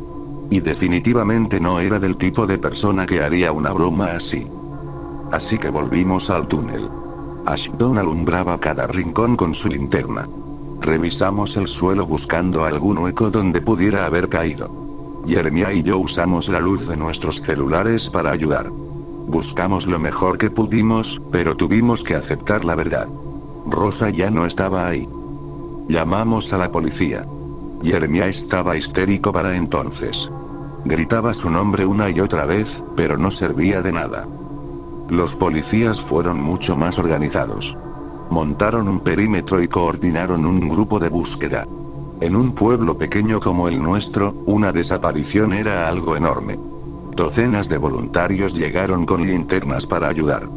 Y definitivamente no era del tipo de persona que haría una broma así. Así que volvimos al túnel. Ashton alumbraba cada rincón con su linterna. Revisamos el suelo buscando algún hueco donde pudiera haber caído. Jeremiah y yo usamos la luz de nuestros celulares para ayudar. Buscamos lo mejor que pudimos, pero tuvimos que aceptar la verdad. Rosa ya no estaba ahí. Llamamos a la policía. Jeremiah estaba histérico para entonces. Gritaba su nombre una y otra vez, pero no servía de nada. Los policías fueron mucho más organizados. Montaron un perímetro y coordinaron un grupo de búsqueda. En un pueblo pequeño como el nuestro, una desaparición era algo enorme. Docenas de voluntarios llegaron con linternas para ayudar.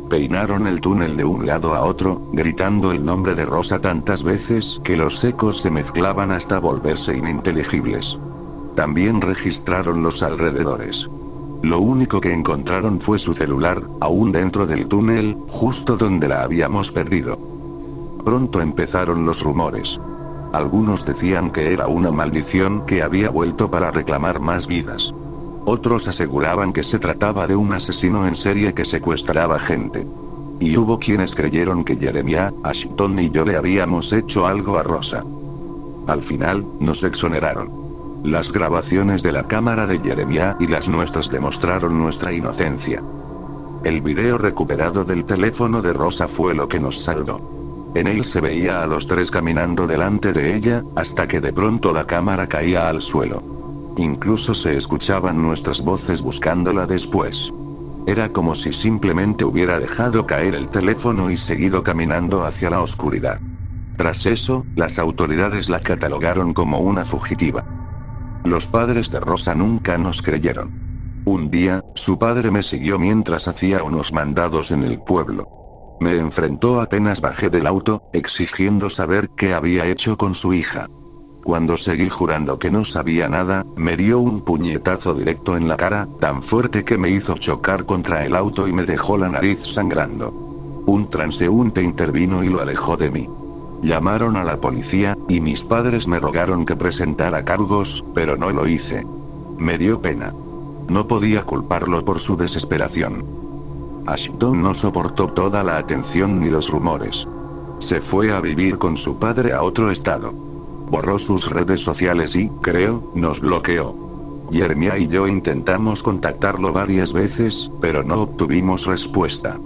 Peinaron el túnel de un lado a otro, gritando el nombre de Rosa tantas veces que los ecos se mezclaban hasta volverse ininteligibles. También registraron los alrededores. Lo único que encontraron fue su celular, aún dentro del túnel, justo donde la habíamos perdido. Pronto empezaron los rumores. Algunos decían que era una maldición que había vuelto para reclamar más vidas. Otros aseguraban que se trataba de un asesino en serie que secuestraba gente. Y hubo quienes creyeron que Jeremiah, Ashton y yo le habíamos hecho algo a Rosa. Al final, nos exoneraron. Las grabaciones de la cámara de Jeremiah y las nuestras demostraron nuestra inocencia. El video recuperado del teléfono de Rosa fue lo que nos salvó. En él se veía a los tres caminando delante de ella, hasta que de pronto la cámara caía al suelo. Incluso se escuchaban nuestras voces buscándola después. Era como si simplemente hubiera dejado caer el teléfono y seguido caminando hacia la oscuridad. Tras eso, las autoridades la catalogaron como una fugitiva. Los padres de Rosa nunca nos creyeron. Un día, su padre me siguió mientras hacía unos mandados en el pueblo. Me enfrentó apenas bajé del auto, exigiendo saber qué había hecho con su hija. Cuando seguí jurando que no sabía nada, me dio un puñetazo directo en la cara, tan fuerte que me hizo chocar contra el auto y me dejó la nariz sangrando. Un transeúnte intervino y lo alejó de mí. Llamaron a la policía, y mis padres me rogaron que presentara cargos, pero no lo hice. Me dio pena. No podía culparlo por su desesperación. Ashton no soportó toda la atención ni los rumores. Se fue a vivir con su padre a otro estado. Borró sus redes sociales y, creo, nos bloqueó. Jeremiah y yo intentamos contactarlo varias veces, pero no obtuvimos respuesta.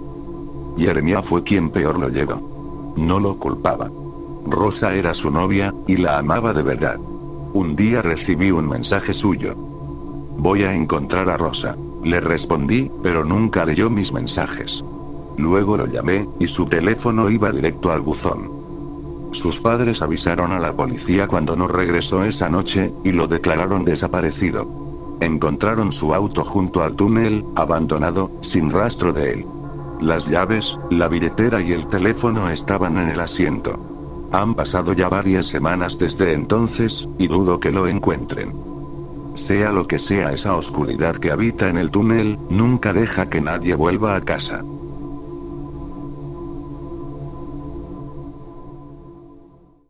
Jeremiah fue quien peor lo llevó. No lo culpaba. Rosa era su novia, y la amaba de verdad. Un día recibí un mensaje suyo. Voy a encontrar a Rosa. Le respondí, pero nunca leyó mis mensajes. Luego lo llamé, y su teléfono iba directo al buzón. Sus padres avisaron a la policía cuando no regresó esa noche, y lo declararon desaparecido. Encontraron su auto junto al túnel, abandonado, sin rastro de él. Las llaves, la billetera y el teléfono estaban en el asiento. Han pasado ya varias semanas desde entonces, y dudo que lo encuentren. Sea lo que sea esa oscuridad que habita en el túnel, nunca deja que nadie vuelva a casa.